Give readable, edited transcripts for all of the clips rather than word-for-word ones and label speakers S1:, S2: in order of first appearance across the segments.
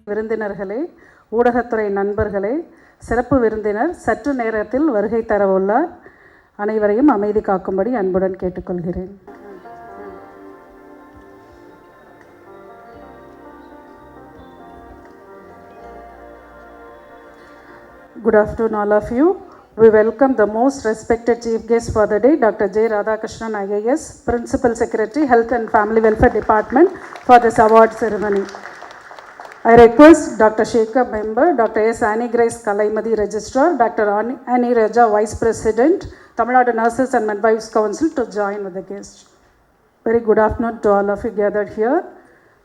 S1: விருந்தினர்களே, ஊடகத்துறை நண்பர்களே, சிறப்பு விருந்தினர் சற்று நேரத்தில் வருகை தரவுள்ளார். அனைவரையும் அமைதி காக்கும்படி அன்புடன் கேட்டுக்கொள்கிறேன். Good afternoon, all of you. We welcome the most respected chief guest for the day, Dr. J. Radhakrishnan, IAS, Principal Secretary, Health and Family Welfare Department, for this award ceremony. I request Dr. Shekhar, Member, Dr. S. Annie Grace Kalaimadi, Registrar, Dr. Annie Raja, Vice President, Tamil Nadu Nurses and Midwives Council, to join with the guest. Very good afternoon to all of you gathered here.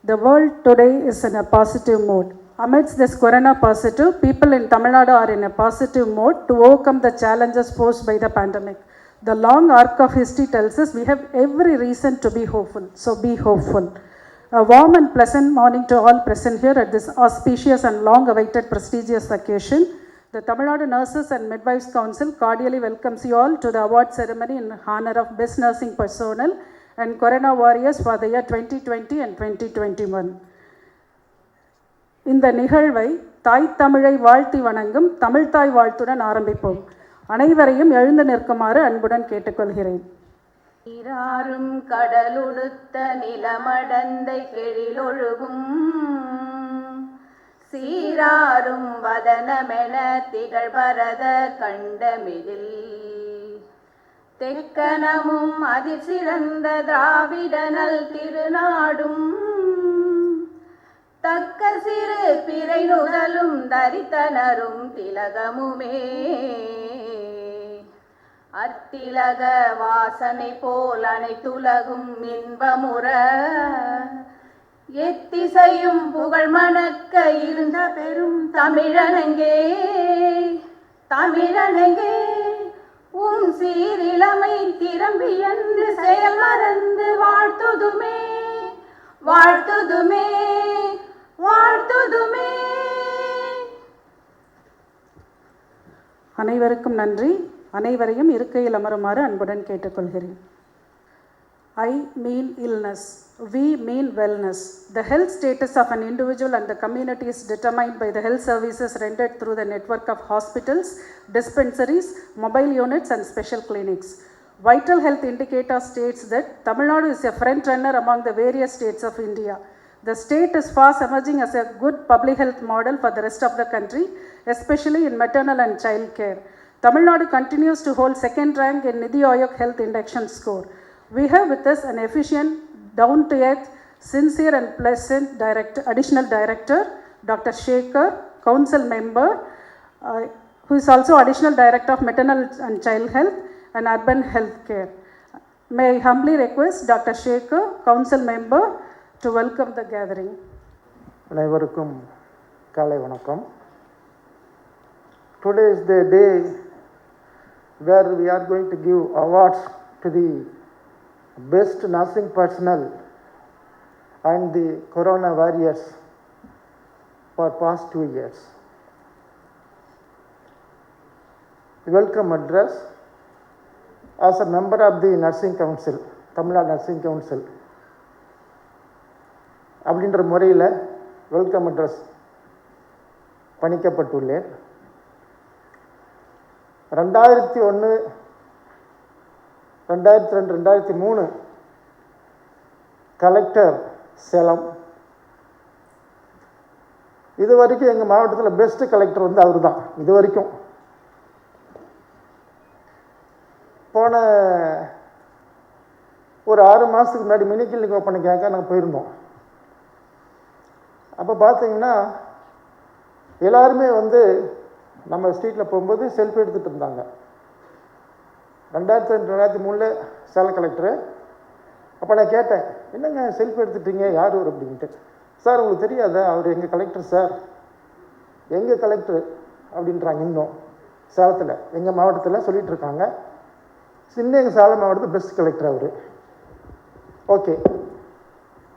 S1: The world today is in a positive mood. Amidst this corona positive, people in Tamil Nadu are in a positive mode to overcome the challenges posed by the pandemic. The long arc of history tells us we have every reason to be hopeful. So be hopeful. A warm and pleasant morning to all present here at this auspicious and long-awaited prestigious occasion. The Tamil Nadu Nurses and Midwives Council cordially welcomes you all to the award ceremony in honor of Best Nursing Personnel and Corona Warriors for the year 2020 and 2021. இந்த நிகழ்வை தாய் தமிழை வாழ்த்தி வணங்கும் தமிழ்தாய் வாழ்த்துடன் ஆரம்பிப்போம். அனைவரையும் எழுந்து நிற்குமாறு அன்புடன் கேட்டுக்கொள்கிறேன்.
S2: நீராறும் கடலுடுத்த நிலமடந்தை கெழிலொழுகும் சீராறும் வதனமென திகழ்பரத கண்டமிதில் தெக்கனமும் அதிசிறந்த திராவிடனல் திருநாடும் தக்க சிறு பிறை நுதலும் தரித்தனரும் திலகமுமே அத்திலக வாசனை போல் அனைத்துலகும் இன்பமுற எத்திசையும் புகழ் மணக்க இருந்த பெரும் தமிழனங்கே தமிழனங்கே உன் சீரிழமை திரும்பி என்று செயல் மறந்து வாழ்த்துதுமே வாழ்த்துதுமே வாழ்த்துதுமே.
S1: அனைவருக்கும் நன்றி. அனைவரையும் இருக்கையில் அமருமாறு அன்புடன் கேட்டுக்கொள்கிறேன். I mean illness. We mean wellness. The health status of an individual and the community is determined by the health services rendered through the network of hospitals, dispensaries, mobile units and special clinics. Vital Health Indicator states that Tamil Nadu is a front runner among the various states of India. The state is fast emerging as a good public health model for the rest of the country, especially in maternal and child care. Tamil Nadu continues to hold second rank in Nidhi Aayog Health Induction Score. We have with us an efficient, down-to-earth, sincere and pleasant additional director, Dr. Shekhar, council member, who is also additional director of maternal and child health and urban health care. May I humbly request Dr. Shekhar, council member, to welcome the gathering.
S3: அனைவருக்கும் காலை வணக்கம். Today is the day where we are going to give awards to the best nursing personnel and the corona warriors for past 2 years. The welcome address as a member of the Nursing Council, Tamil Nadu Nursing Council, அப்படின்ற முறையில் welcome address பணிக்கப்பட்டுள்ளேன். 2001, 2002, 2003 collector Salem. இது வரைக்கும் எங்கள் மாவட்டத்தில் best collector வந்து அவர் தான். இது வரைக்கும் போன ஒரு 6 மாதத்துக்கு முன்னாடி மினி கிளினிக் ஓப்பனுக்காக நாங்கள் போயிருந்தோம். அப்போ பார்த்தீங்கன்னா எல்லாருமே வந்து நம்ம ஸ்ட்ரீட்டில் போகும்போது செல்ஃபி எடுத்துகிட்டு இருந்தாங்க. 2002, 2003 சேலம் கலெக்டரு. அப்போ நான் கேட்டேன், என்னங்க செல்ஃபி எடுத்துட்டீங்க, யார் அவர் அப்படின்ட்டு. சார் உங்களுக்கு தெரியாதா, அவர் எங்கள் கலெக்டர் சார், எங்கள் கலெக்டர் அப்படின்றாங்க. இன்னும் சேலத்தில் எங்கள் மாவட்டத்தில் சொல்லிகிட்டு இருக்காங்க. சின்ன எங்கள் சேலம் மாவட்டத்தில் பெஸ்ட் கலெக்டர் அவர். ஓகே.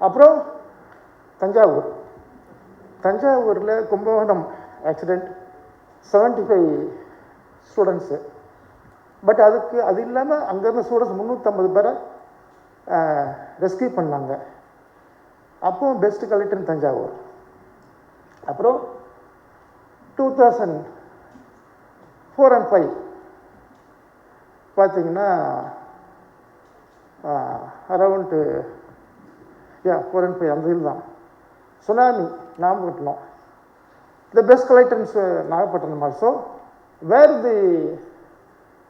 S3: அப்புறம் தஞ்சாவூரில் கும்பகோணம் ஆக்சிடெண்ட், 75 ஸ்டூடெண்ட்ஸு. பட் அது இல்லாமல் அங்கேருந்து ஸ்டூடெண்ட்ஸ் 350 பேரை ரெஸ்கியூ பண்ணாங்க. அப்போது பெஸ்ட் கலெக்டர் தஞ்சாவூர். அப்புறம் 2004 and 5 பார்த்தீங்கன்னா அரவுண்டு 4 and 5 அந்த இதில் தான் tsunami Nagapattinam. The best collector in Nagapattinam also, where the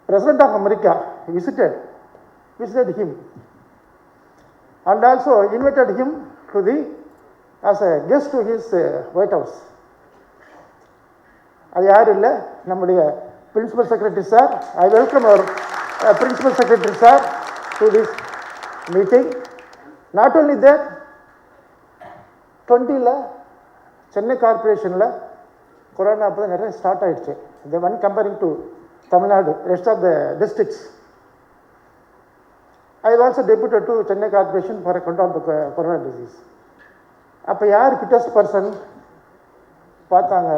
S3: President of America visited him and also invited him to as a guest to his White House. அது யாரும் இல்லை, நம்முடைய principal secretary sir. I welcome our principal secretary sir to this meeting. Not only that, 20 Chennai கார்பரேஷனில் corona அப்போ தான் நிறைய start ஆகிடுச்சு. The one comparing to Tamil Nadu, rest of the districts. I also deputed to Chennai corporation for control the corona disease. அப்போ யார் fittest person பார்த்தாங்க.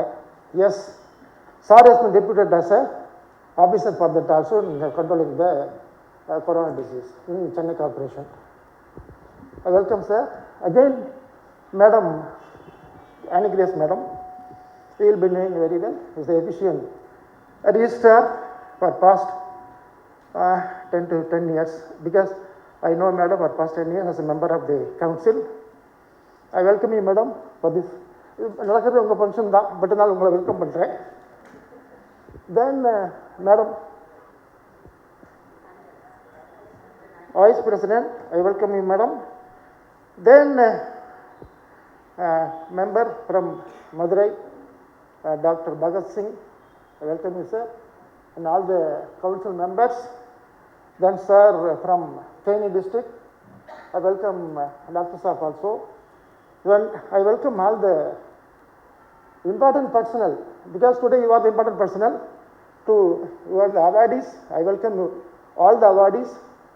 S3: Yes, sir has been deputed as a officer for that also in controlling the corona disease in Chennai Corporation. I welcome sir. Again, Madam Annie Grace Madam, you will be doing very well. Is the efficient registrar for past 10 to 10 years, because I know Madam for past 10 years as a member of the council. I welcome you Madam for this. நடக்கிறது உங்கள் function தான், but இருந்தாலும் உங்களை welcome பண்ணுறேன். Then madam vice president, I welcome you madam. Then member from Madurai, Dr. Bhagat Singh, I welcome you sir, and all the council members. Then sir from Thane district, I welcome Dr. Saaf also. Then I welcome all the important personnel, because today you are the important personnel. To you are the awardees, I welcome you all the awardees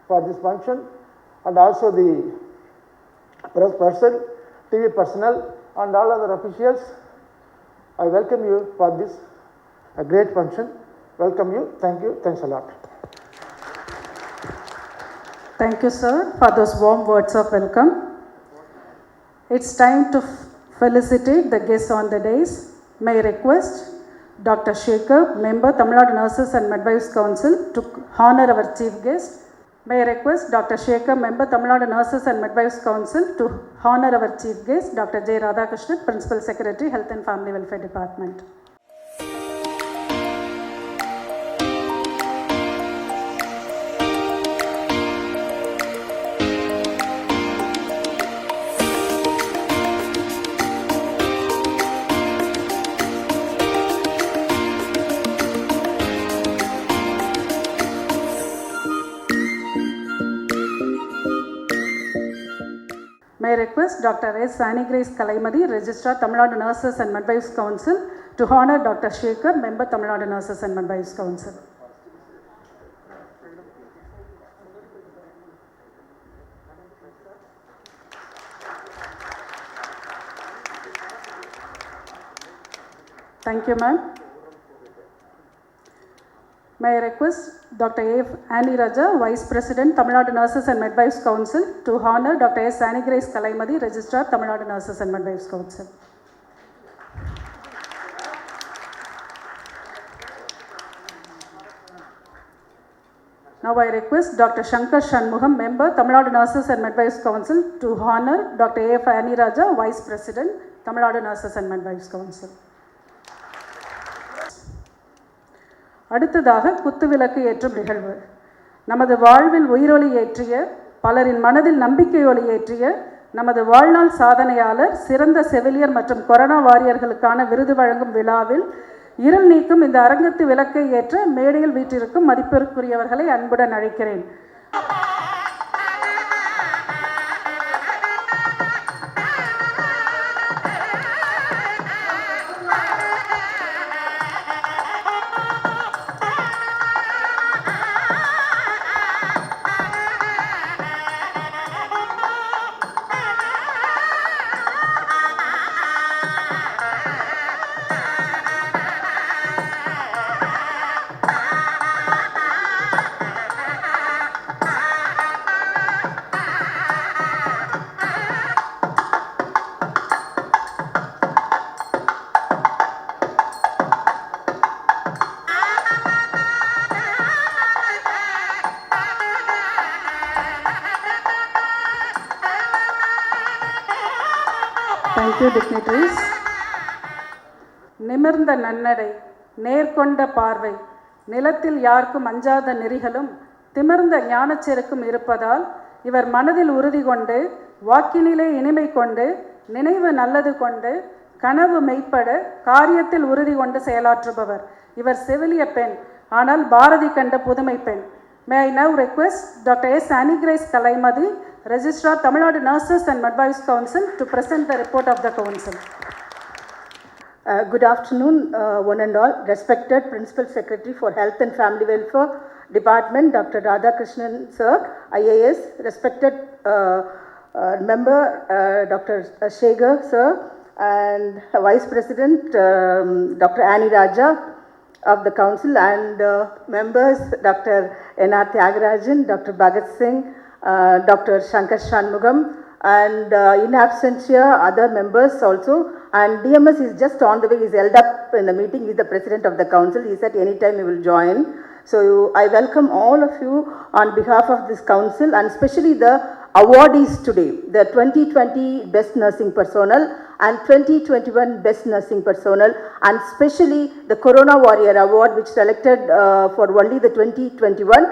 S3: for this function, and also the press person, TV personnel, and all other officials. I welcome you for this great function. Welcome you. Thank you. Thanks a lot.
S1: Thank you, sir, for those warm words of welcome. It's time to felicitate the guests on the days. May I request Dr. Shekhar, member Tamil Nadu Nurses and Midwives Council, to honor our chief guest. May I request Dr. Shekhar, member Tamil Nadu Nurses and Midwives Council, to honor our chief guest, Dr. J. Radhakrishnan, Principal Secretary, Health and Family Welfare Department. May I request Dr. S. Annie Grace Kalaimadi, Registrar, Tamil Nadu Nurses and Midwives Council, to honor Dr. Shekhar, member Tamil Nadu Nurses and Midwives Council. Thank you, ma'am. May I request Dr. A. Annie Raja, Vice President, Tamil Nadu Nurses and Midwives Council, to honor Dr. S. Annie Grace Kalaimadi, Registrar, Tamil Nadu Nurses and Midwives Council. Now I request Dr. Shankar Shanmugam, member, Tamil Nadu Nurses and Midwives Council, to honor Dr. A. Annie Raja, Vice President, Tamil Nadu Nurses and Midwives Council. அடுத்ததாக குத்துவிளக்கு ஏற்றும் நிகழ்வு. நமது வாழ்வில் உயிரொளி ஏற்றிய, பலரின் மனதில் நம்பிக்கை ஒளி ஏற்றிய நமது வாழ்நாள் சாதனையாளர், சிறந்த செவிலியர் மற்றும் கொரோனா வாரியர்களுக்கான விருது வழங்கும் விழாவில் இருள் நீக்கும் இந்த அரங்கத்து விளக்கை ஏற்ற மேடையில் வீற்றிருக்கும் மதிப்பிற்குரியவர்களை அன்புடன் அழைக்கிறேன். Thank you, dignitaries. நிமிர்ந்த நன்னடை, நேர்கொண்ட பார்வை, நிலத்தில் யாருக்கும் அஞ்சாத நெறிகளும் திமிர்ந்த ஞானச்செருக்கும் இருப்பதால் இவர் மனதில் உறுதி கொண்டு, வாக்கினிலே இனிமை கொண்டு, நினைவு நல்லது கொண்டு, கனவு மெய்ப்பட, காரியத்தில் உறுதி கொண்டு செயலாற்றுபவர். இவர் செவிலிய பெண், ஆனால் பாரதி கண்ட புதுமை பெண். May I now request Dr. S. Annie Grace Kalaimadi, Registrar, Tamil Nadu Nurses and Midwives Council, to present the report of the council.
S4: Good afternoon, one and all. Respected Principal Secretary for Health and Family Welfare Department, Dr. Radhakrishnan Sir, IAS. Respected member, Dr. Shekhar Sir, and Vice President, Dr. Annie Raja of the Council, and members, Dr. N.R. Tyagarajan, Dr. Bhagat Singh, Dr. Shankar Shanmugam, and in absentia other members also, and DMS is just on the way, he's held up in the meeting, he's the president of the council, he said anytime he will join. So I welcome all of you on behalf of this council, and especially the awardees today, the 2020 Best Nursing Personnel and 2021 Best Nursing Personnel, and especially the Corona Warrior Award, which selected for only the 2021,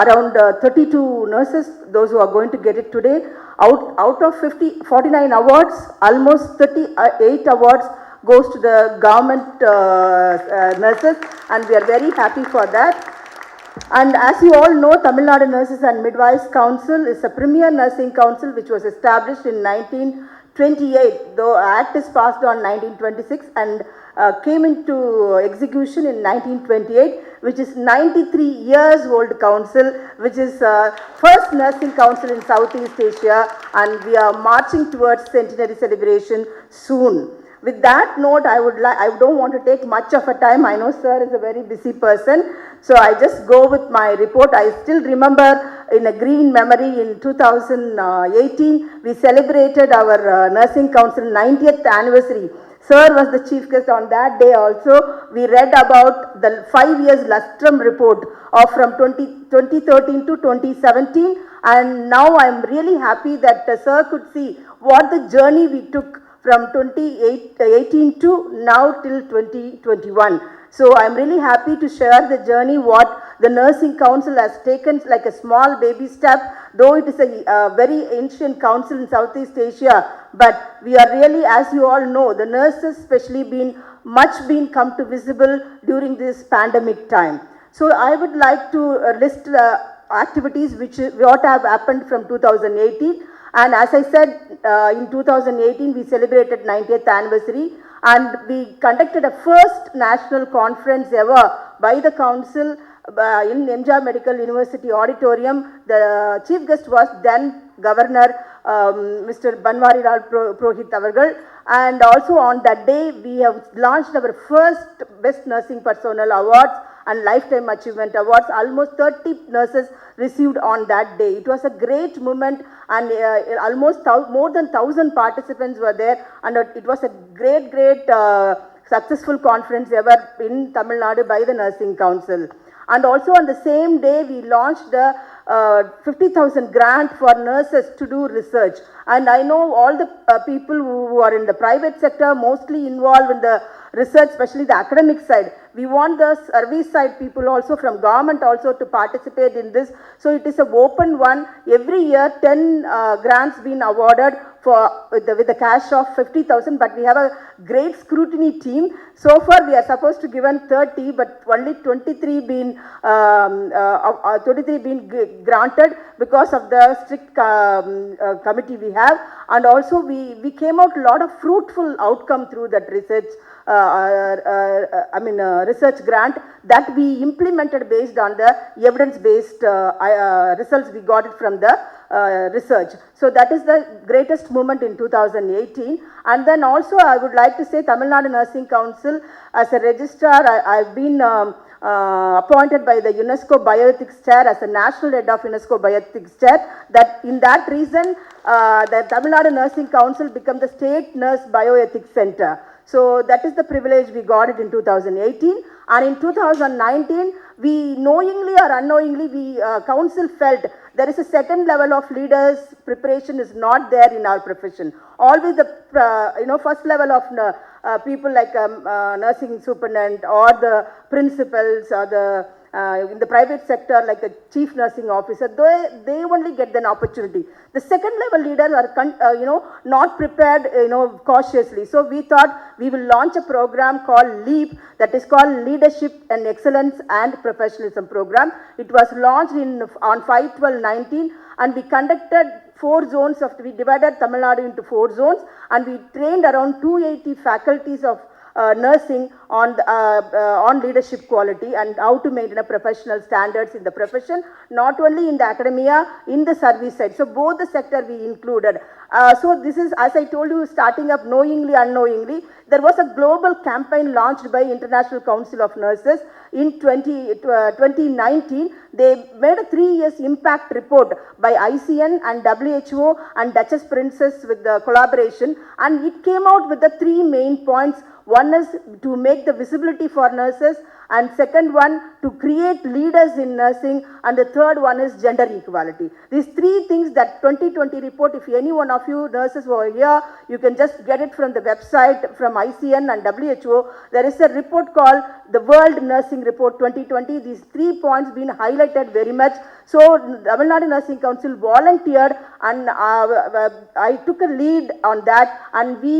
S4: around 32 nurses, those who are going to get it today. Out of 49 awards, almost 38 awards goes to the government nurses, and we are very happy for that. And as you all know, Tamil Nadu Nurses and Midwives Council is a premier nursing council which was established in 1928, though Act is passed on 1926 and came into execution in 1928, which is 93 years old council, which is first nursing council in Southeast Asia, and we are marching towards centenary celebration soon. With that note, I don't want to take much of a time. I know sir is a very busy person, so I just go with my report. I still remember in a green memory in 2018, we celebrated our nursing council 90th anniversary. Sir was the chief guest on that day also. We read about the 5 years lustrum report of from 2013 to 2017, and now I am really happy that sir could see what the journey we took from 2018 to now till 2021. So I am really happy to share the journey what the Nursing Council has taken like a small baby step, though it is a very ancient council in Southeast Asia, but we are really, as you all know, the nurses especially been come to visible during this pandemic time. So I would like to list activities what have happened from 2018. And as I said, in 2018, we celebrated 90th anniversary, and we conducted a first national conference ever by the council in MGR Medical University Auditorium. The chief guest was then Governor Mr. Banwari Lal Purohit Avargal, and also on that day, we have launched our first Best Nursing Personnel Awards and Lifetime Achievement Awards. Almost 30 nurses received on that day. It was a great moment, and almost more than 1,000 participants were there, and it was a great successful conference ever in Tamil Nadu by the Nursing Council. And also on the same day, we launched the 50,000 grant for nurses to do research. And I know all the people who are in the private sector mostly involved in the research, especially the academic side. We want the service side people also from government also to participate in this. So it is an open one. Every year 10 grants been awarded with the cash of 50,000, but we have a great scrutiny team. So far we are supposed to given 30, but only 23 been granted because of the strict committee we have. And also we came out a lot of fruitful outcome through that research. Research grant that we implemented based on the evidence-based results we got it from the research. So that is the greatest moment in 2018. And then also I would like to say Tamil Nadu Nursing Council as a registrar, I've been appointed by the UNESCO Bioethics Chair as a national head of UNESCO Bioethics Chair. That in that reason, the Tamil Nadu Nursing Council became the State Nurse Bioethics Center. So that is the privilege we got it in 2018. And in 2019, we knowingly or unknowingly, council felt there is a second level of leaders preparation is not there in our profession. Always the first level of people like nursing superintendent or the principals or the in the private sector like a chief nursing officer, they only get an opportunity. The second level leaders are not prepared cautiously. So we thought we will launch a program called LEAP, that is called Leadership and Excellence and Professionalism Program. It was launched on 5/12/19 and we conducted 4 zones we divided Tamil Nadu into 4 zones and we trained around 280 faculties of nursing on leadership quality and how to maintain a professional standards in the profession, not only in the academia, in the service side. So both the sector we included. So this is, as I told you, starting up knowingly, unknowingly. There was a global campaign launched by International Council of Nurses in 2019. They made a 3 years impact report by ICN and WHO and Duchess Princess with the collaboration, and it came out with the 3 main points. One is to make the visibility for nurses, and second one to create leaders in nursing, and the third one is gender equality. These 3 things that 2020 report, if any one of you nurses who are here, you can just get it from the website from ICN and WHO. There is a report called the World Nursing Report 2020. These 3 points been highlighted very much. So Tamil Nadu Nursing Council volunteered and I took a lead on that, and we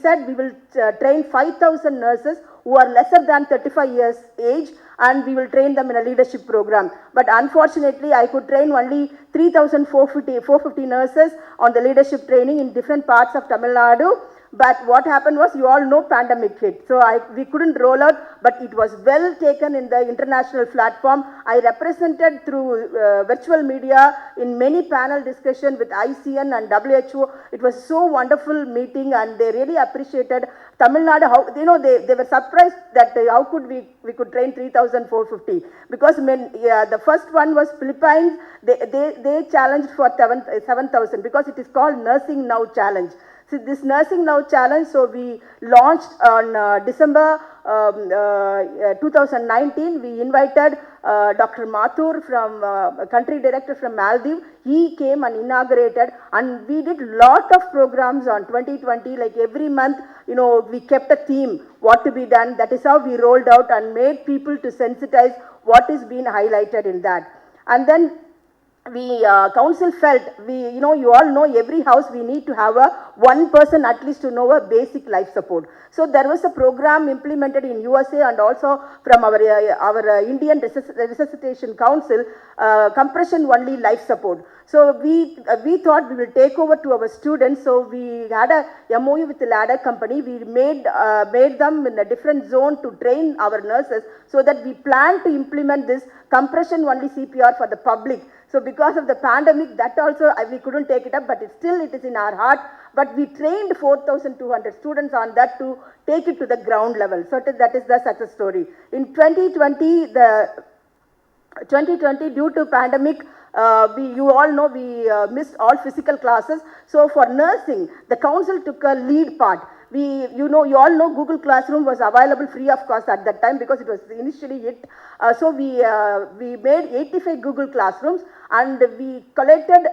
S4: said we will train 5,000 nurses who are lesser than 35 years age, and we will train them in a leadership program. But unfortunately, I could train only 3,450 nurses on the leadership training in different parts of Tamil Nadu. But what happened was, you all know pandemic hit. So we couldn't roll out, but it was well taken in the international platform. I represented through virtual media in many panel discussion with ICN and WHO. It was so wonderful meeting, and they really appreciated Tamil Nadu. How, they were surprised that how could we could train 3,450, because the first one was Philippines. They challenged for 7,000 because it is called Nursing Now Challenge. So this Nursing Now Challenge, so we launched on December 2019. We invited Dr. Mathur from country director from Maldives. He came and inaugurated, and we did lot of programs on 2020. Like every month, we kept a theme, what to be done. That is how we rolled out and made people to sensitize what is being highlighted in that. And then council felt, you all know every house we need to have one person at least to know a basic life support. So there was a program implemented in USA and also from our Indian Resuscitation Council, compression only life support. So we thought we will take over to our students. So we had a MOU with the ladder company. We made them in a different zone to train our nurses, so that we plan to implement this compression only CPR for the public. So because of the pandemic, that also we couldn't take it up, but it is in our heart. But we trained 4,200 students on that to take it to the ground level. So that is the success story. In 2020, due to pandemic, you all know we missed all physical classes. So for nursing, the council took a lead part. You all know Google Classroom was available free of cost at that time because it was initially hit. So we made 85 Google Classrooms, and we collected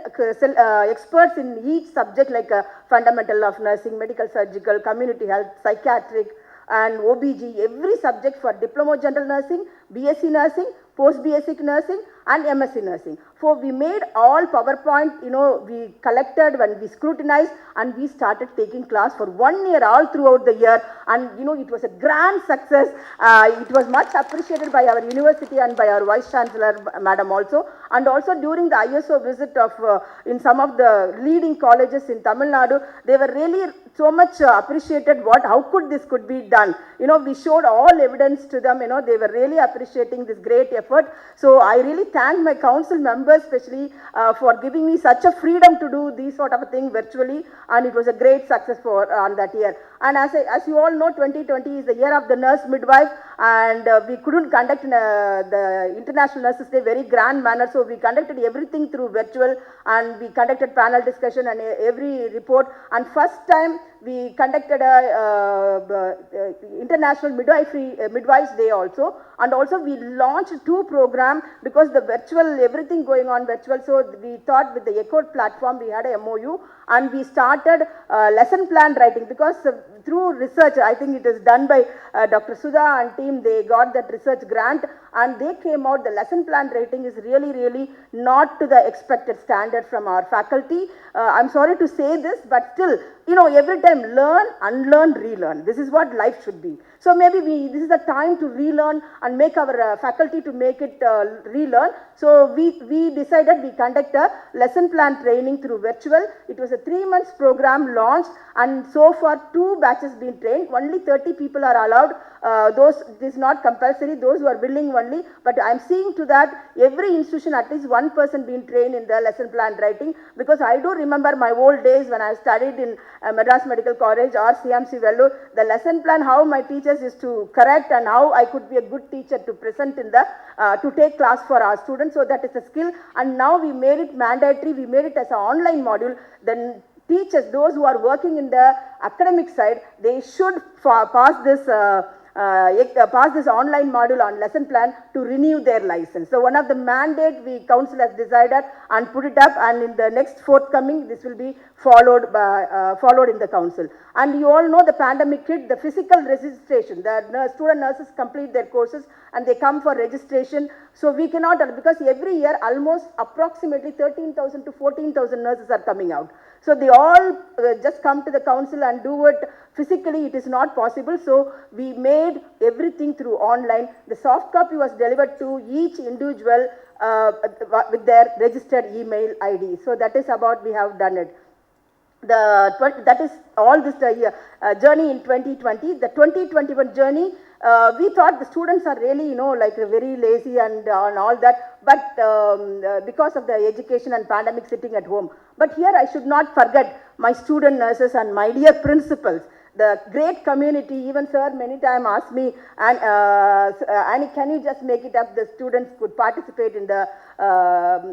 S4: experts in each subject, like fundamental of nursing, medical surgical, community health, psychiatric, and OBG, every subject for Diploma General Nursing, BSc Nursing, Post-BSc Nursing, and MSc Nursing. So we made all PowerPoint, we collected and we scrutinized, and we started taking class for 1 year all throughout the year. And it was a grand success. It was much appreciated by our university and by our Vice Chancellor, Madam also. And also during the ISO visit of in some of the leading colleges in Tamil Nadu, they were really so much appreciated how this could be done. We showed all evidence to them. They were really appreciating this great effort. So I really thank my council members especially for giving me such a freedom to do this sort of a thing virtually, and it was a great success on that year. And as you all know, 2020 is the year of the nurse midwife, and we couldn't conduct the International Nurses Day very grand manner, so we conducted everything through virtual, and we conducted panel discussion and every report. And first time we conducted a International Midwives Day also, and also we launched 2 programs because the virtual, everything going on virtual, so we thought with the ECHO platform we had a MOU, and we started lesson plan writing, because through research, I think it is done by Dr. Sudha and team, they got that research grant, and they came out, the lesson plan writing is really not to the expected standard from our faculty. I'm sorry to say this, but still, you know, every time learn, unlearn, relearn. This is what life should be. So maybe this is the time to relearn and make our faculty to make it relearn. So we decided we conduct a lesson plan training through virtual. It was a 3-month program launched, and so far 2 batches been trained. Only 30 people are allowed. It is not compulsory, those who are willing only, but I am seeing to that every institution at least 1 person being trained in the lesson plan writing, because I do remember my old days when I studied in Madras Medical College or CMC Vellore, the lesson plan, how my teachers used to correct and how I could be a good teacher to present in the, to take class for our students. So that is a skill, and now we made it mandatory, we made it as an online module. Then teachers, those who are working in the academic side, they should pass this online module on lesson plan to renew their license. So one of the mandate we council has decided and put it up, and in the next forthcoming this will be followed in the council. And you all know the pandemic hit, the physical registration, the student nurses complete their courses and they come for registration. So we cannot, because every year almost approximately 13,000 to 14,000 nurses are coming out. So they all just come to the council and do it physically, it is not possible. So we made everything through online. The soft copy was delivered to each individual with their registered email ID. So that is about we have done it. That is all this journey in 2020. The 2021 journey, we thought the students are really, you know, like very lazy and all that, but because of the education and pandemic sitting at home. But here I should not forget my student nurses and my dear principals, the great community. Even sir many times asked me, and Annie, can you just make it up? The students could participate in the,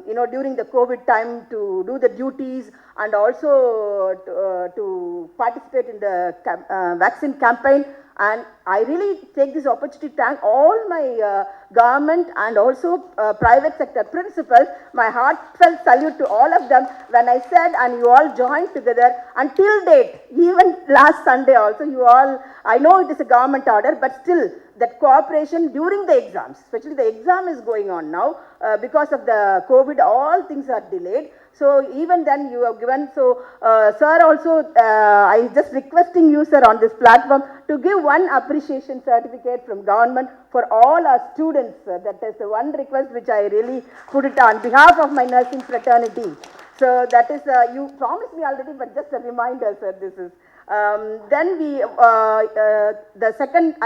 S4: you know, during the COVID time to do the duties, and also to participate in the vaccine campaign. And I really take this opportunity to thank all my government and also private sector principals. My heartfelt salute to all of them when I said, and you all joined together until date, even last Sunday also, you all, I know it is a government order, but still that cooperation during the exams, especially the exam is going on now, because of the COVID, all things are delayed. So even then you have given, so sir also, I just requesting you sir on this platform to give one appreciation certificate from government for all our students. That is the one request which I really put it on behalf of my nursing fraternity. So that is, you promised me already, but just a reminder sir, this is. Then we, the second,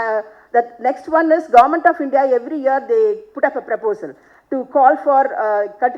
S4: the next one is Government of India, every year they put up a proposal to call for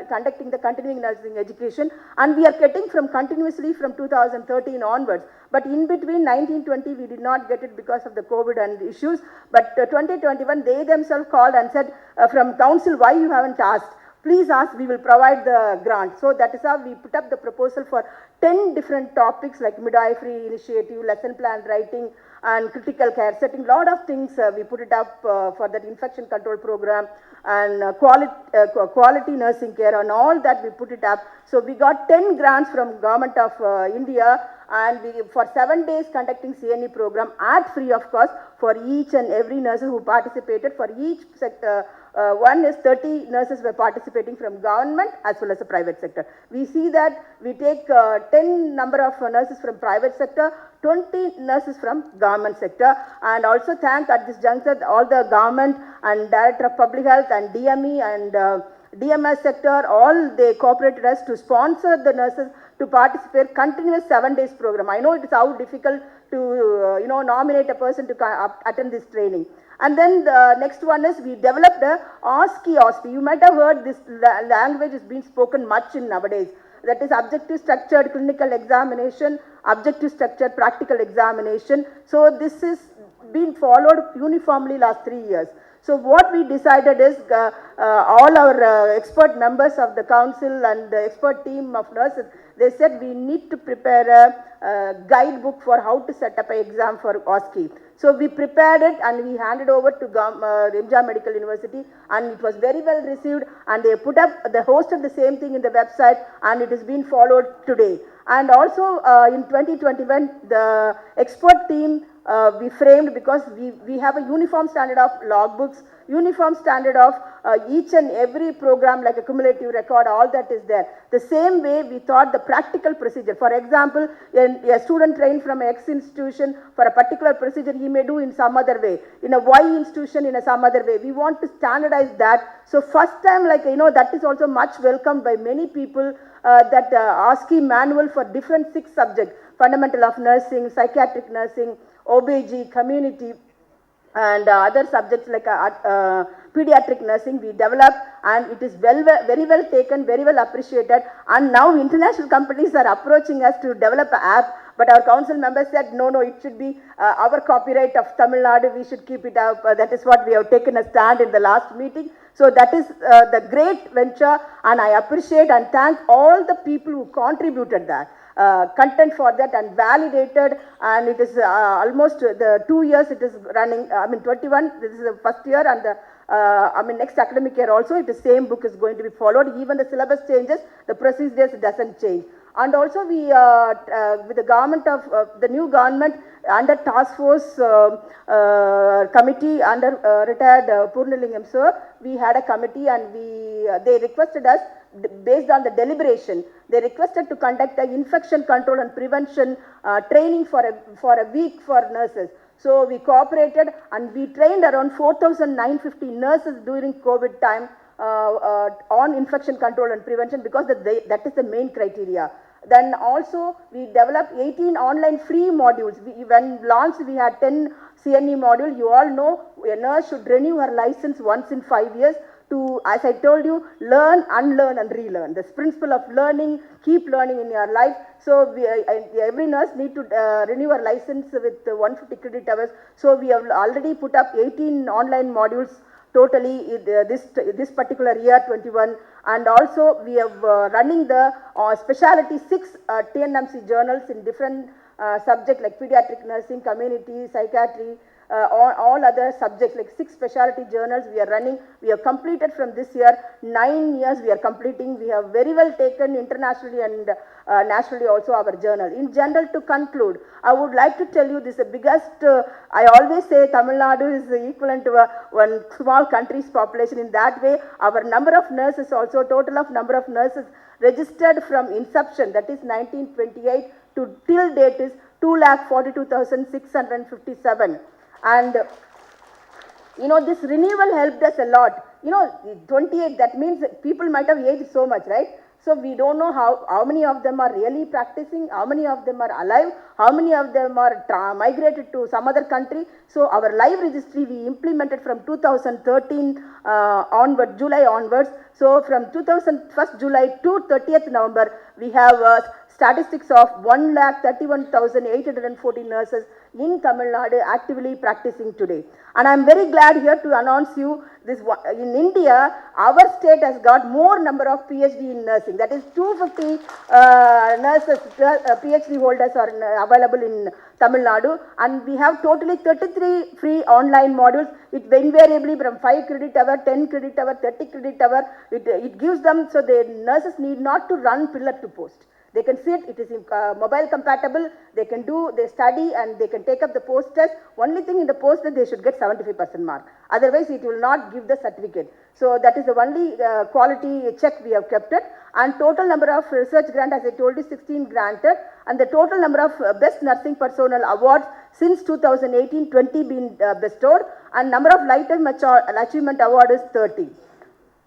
S4: conducting the continuing nursing education, and we are getting from continuously from 2013 onwards. But in between 1920 we did not get it because of the COVID and issues, but 2021 they themselves called and said from council, why you haven't asked? Please ask, we will provide the grant. So that is how we put up the proposal for 10 different topics like midwifery initiative, lesson plan writing, and critical care setting. Lot of things we put it up for that infection control program and quality nursing care, and all that we put it up. So we got 10 grants from Government of India, and we, for 7 days conducting CNE program at free of cost for each and every nurse who participated. For each sector, one is 30 nurses were participating from government as well as the private sector. We see that we take 10 number of nurses from private sector, 20 nurses from government sector, and also thank at this juncture all the government and Director of Public Health and DME and DMS sector, all they cooperated us to sponsor the nurses to participate continuous 7 days program. I know it is how difficult to you know, nominate a person to attend this training. And then the next one is we developed a OSCE. You might have heard this language is being spoken much in nowadays. That is objective structured clinical examination objective structured practical examination. So this is been followed uniformly last 3 years. So what we decided is all our expert members of the council and the expert team of nurses, they said we need to prepare a guidebook for how to set up an exam for OSCE. So we prepared it and we handed over to Imja Medical University, and it was very well received, and they hosted the same thing in the website, and it has been followed today. And also in 2021, the expert team we framed, because we have a uniform standard of logbooks, uniform standard of each and every program, like a cumulative record, all that is there. The same way we thought the practical procedure. For example, a student trained from X institution for a particular procedure, he may do in some other way. In a Y institution, in some other way. We want to standardize that. So first time, that is also much welcomed by many people, that OSCE manual for different 6 subjects, fundamental of nursing, psychiatric nursing, OBG, community, and other subjects like pediatric nursing we developed, and it is very well taken, very well appreciated, and now international companies are approaching us to develop an app, but our council members said no, it should be our copyright of Tamil Nadu, we should keep it up. That is what we have taken a stand in the last meeting. So that is the great venture, and I appreciate and thank all the people who contributed that. Content for that and validated, and it is almost the 2 years it is running. 21, this is the first year, and the next academic year also, the same book is going to be followed. Even the syllabus changes, the procedures doesn't change. And also we, with the government of, the new government, under task force committee under retired Purnalingam sir, we had a committee, and they requested us, based on the deliberation, they requested to conduct an infection control and prevention training for a week for nurses. So we cooperated, and we trained around 4,950 nurses during COVID time on infection control and prevention, because that is the main criteria. Then also we developed 18 online free modules. When launched, we had 10 CNE module. You all know a nurse should renew her license once in 5 years to, as I told you, learn, unlearn and relearn. This principle of learning, keep learning in your life. So every nurse need to renew her license with 150 credit hours. So we have already put up 18 online modules totally this particular year 21, and also we have running the specialty 6 TNMC journals in different subjects like pediatric nursing, community, psychiatry, all other subjects, like 6 specialty journals we are running. We have completed from this year 9 years we are completing. We have very well taken internationally and nationally also our journal. In general, to conclude, I would like to tell you this is the biggest, I always say Tamil Nadu is equivalent to one small country's population. In that way, our number of nurses also, total of number of nurses registered from inception, that is 1928 to till date is 2,42,657. And this renewal helped us a lot. 28, that means people might have aged so much, right? So we don't know how many of them are really practicing, how many of them are alive, how many of them are migrated to some other country. So our live registry we implemented from 2013 onward, July onwards. So from 1st July to 30th November, we have statistics of 1,31,840 nurses in Tamil Nadu actively practicing today. And I am very glad here to announce you this, in India, our state has got more number of PhD in nursing. That is 250 nurses, PhD holders are available in Tamil Nadu, and we have totally 33 free online modules. It invariably from 5 credit hour, 10 credit hour, 30 credit hour, it gives them, so the nurses need not to run pillar to post. They can sit, it is mobile compatible, they can they study and they can take up the post test. Only thing in the post test, they should get 75% mark. Otherwise, it will not give the certificate. So that is the only quality check we have kept it. And total number of research grant, as I told you, 16 granted. And the total number of best nursing personnel awards since 2018, 20 been bestowed. And number of lifetime achievement award is 30.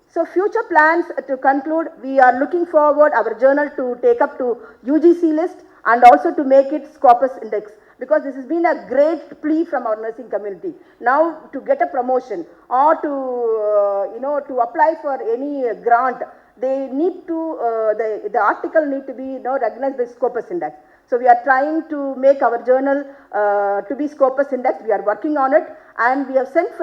S4: So future plans, to conclude, we are looking forward our journal to take up to UGC list and also to make it Scopus index, because this has been a great plea from our nursing community. Now to get a promotion or to to apply for any grant, they need to the article need to be recognized by Scopus index. So we are trying to make our journal to be Scopus Index. We are working on it, and we have sent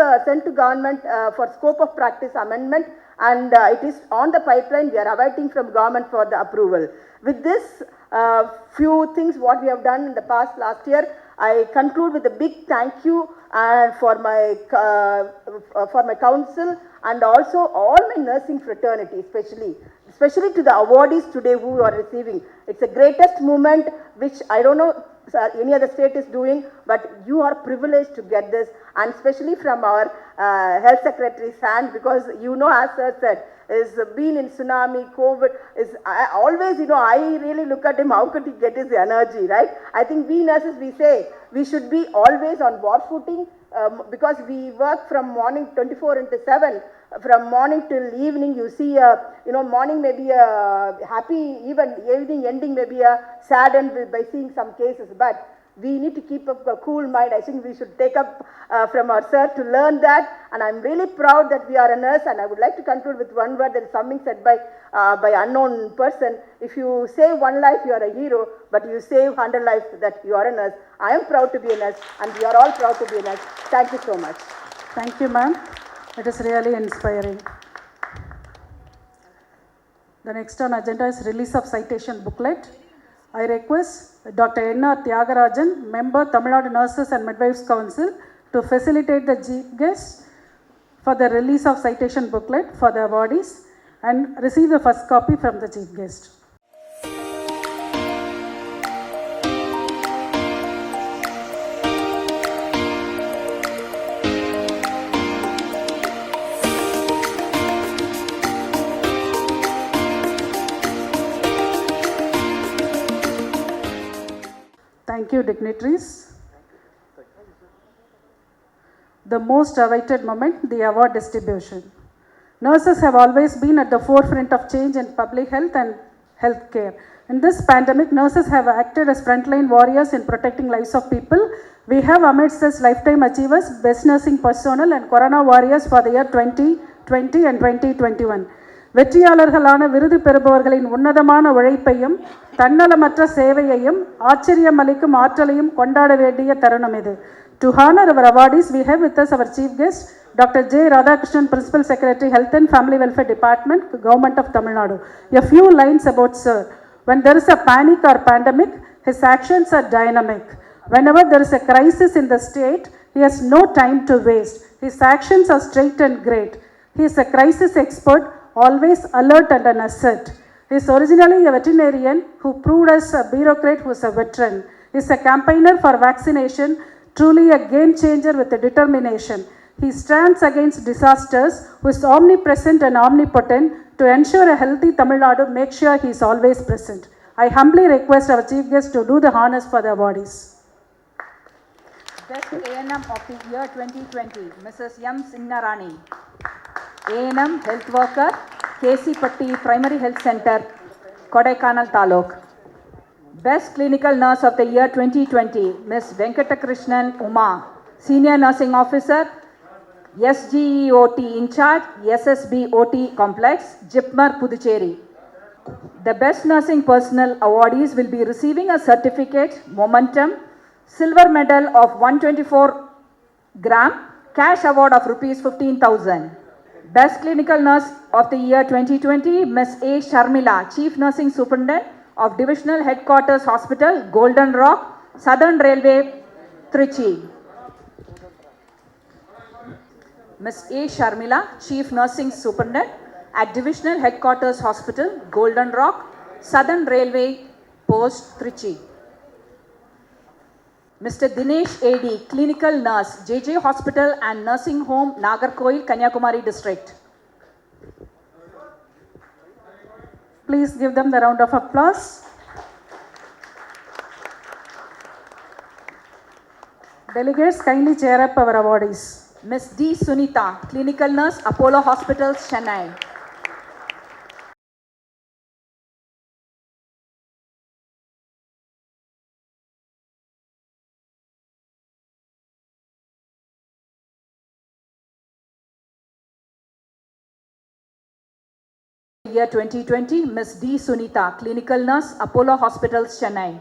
S4: to government for scope of practice amendment, and it is on the pipeline. We are awaiting from government for the approval. With this, few things what we have done in the last year, I conclude with a big thank you for my council, and also all my nursing fraternity, especially to the awardees today who are receiving. It's the greatest moment which I don't know any other state is doing, but you are privileged to get this, and especially from our health secretary's hand, because as sir said, is been in tsunami, COVID, always, I really look at him, how could he get his energy, right? I think we nurses, we say, we should be always on war footing, because we work from morning 24/7, from morning till evening. You see, morning may be a happy, even evening ending may be a saddened by seeing some cases, but we need to keep up a cool mind. I think we should take up from our sir to learn that, and I'm really proud that we are a nurse. And I would like to conclude with one word. There is something said by unknown person. If you save one life, you are a hero, but you save 100 lives, that you are a nurse. I am proud to be a nurse, and we are all proud to be a nurse. Thank you so much.
S1: Thank you, ma'am. It is really inspiring. The next on agenda is release of citation booklet. I request Dr. N.R. Tyagarajan, member Tamil Nadu Nurses and Midwives Council, to facilitate the chief guest for the release of citation booklet for the awardees and receive the first copy from the chief guest. Thank you, dignitaries. The most awaited moment, the award distribution. Nurses have always been at the forefront of change in public health and healthcare. In this pandemic, nurses have acted as frontline warriors in protecting lives of people. We have amidst us lifetime achievers, best nursing personnel, and corona warriors for the year 2020 and 2021. வெற்றியாளர்களான விருது பெறுபவர்களின் உன்னதமான உழைப்பையும் தன்னலமற்ற சேவையையும் ஆச்சரியமளிக்கும் ஆற்றலையும் கொண்டாட வேண்டிய தருணம் இது. To honor our awardees, we have with us our chief guest, Dr. J. Radhakrishnan, Principal Secretary, Health and Family Welfare Department, Government of Tamil Nadu. A few lines about sir. When there is a panic or pandemic, his actions are dynamic. Whenever there is a crisis in the state, he has no time to waste. His actions are straight and great. He is a crisis expert, always alert and an asset. He is originally a veterinarian who proved as a bureaucrat who is a veteran. He is a campaigner for vaccination, truly a game changer with a determination. He stands against disasters, who is omnipresent and omnipotent. To ensure a healthy Tamil Nadu, make sure he is always present. I humbly request our chief guest to do the honors for the awardees.
S2: Best ANM of the year 2020, Mrs. M. Signarani. ANM Health Worker, KC Patti Primary Health Center, Kodaikanal Taluk. Best Clinical Nurse of the year 2020, Ms. Venkatakrishnan Uma, Senior Nursing Officer, SGEOT in charge, SSBOT Complex, Jipmar, Puducherry. The Best Nursing Personnel awardees will be receiving a certificate, Momentum, Silver Medal of 124 gram, Cash Award of Rs 15,000. Best Clinical Nurse of the year 2020, Ms. A. Sharmila, Chief Nursing Superintendent of Divisional Headquarters Hospital, Golden Rock, Southern Railway, Trichy. Ms. A. Sharmila, Chief Nursing Superintendent at Divisional Headquarters Hospital, Golden Rock, Southern Railway Post, Trichy. Mr. Dinesh A.D., Clinical Nurse, JJ Hospital and Nursing Home, Nagarkoil, Kanyakumari District.
S1: Please give them the round of applause. Delegates, kindly cheer up our awardees.
S2: Ms. D. Sunita, Clinical Nurse, Apollo Hospitals, Chennai. Year 2020, Ms. D. Sunita, Clinical Nurse, Apollo Hospitals, Chennai.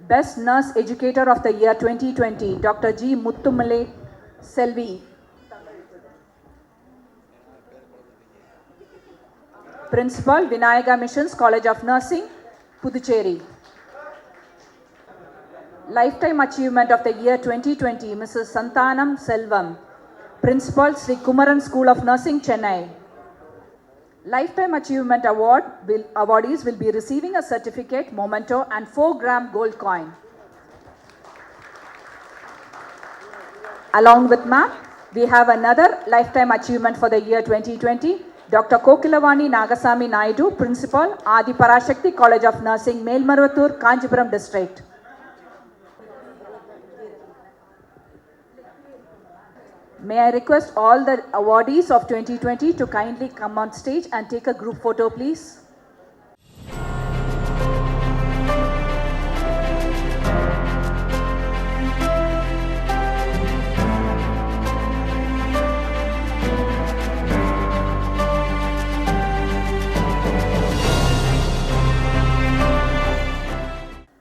S2: Best Nurse Educator of the Year 2020, Dr. G. Muttumale Selvi. Principal, Vinayaga Missions College of Nursing, Puducherry. Lifetime Achievement of the Year 2020, Mrs. Santanam Selvam. Principal, Sri Kumaran School of Nursing, Chennai. Lifetime Achievement awardees will be receiving a certificate, memento and 4-gram gold coin. Along with ma'am, we have another Lifetime Achievement for the year 2020. Dr. Kokilavani Nagasamy Naidu, Principal, Adi Parashakti College of Nursing, Melmarvattur, Kanchipuram District. May I request all the awardees of 2020 to kindly come on stage and take a group photo, please.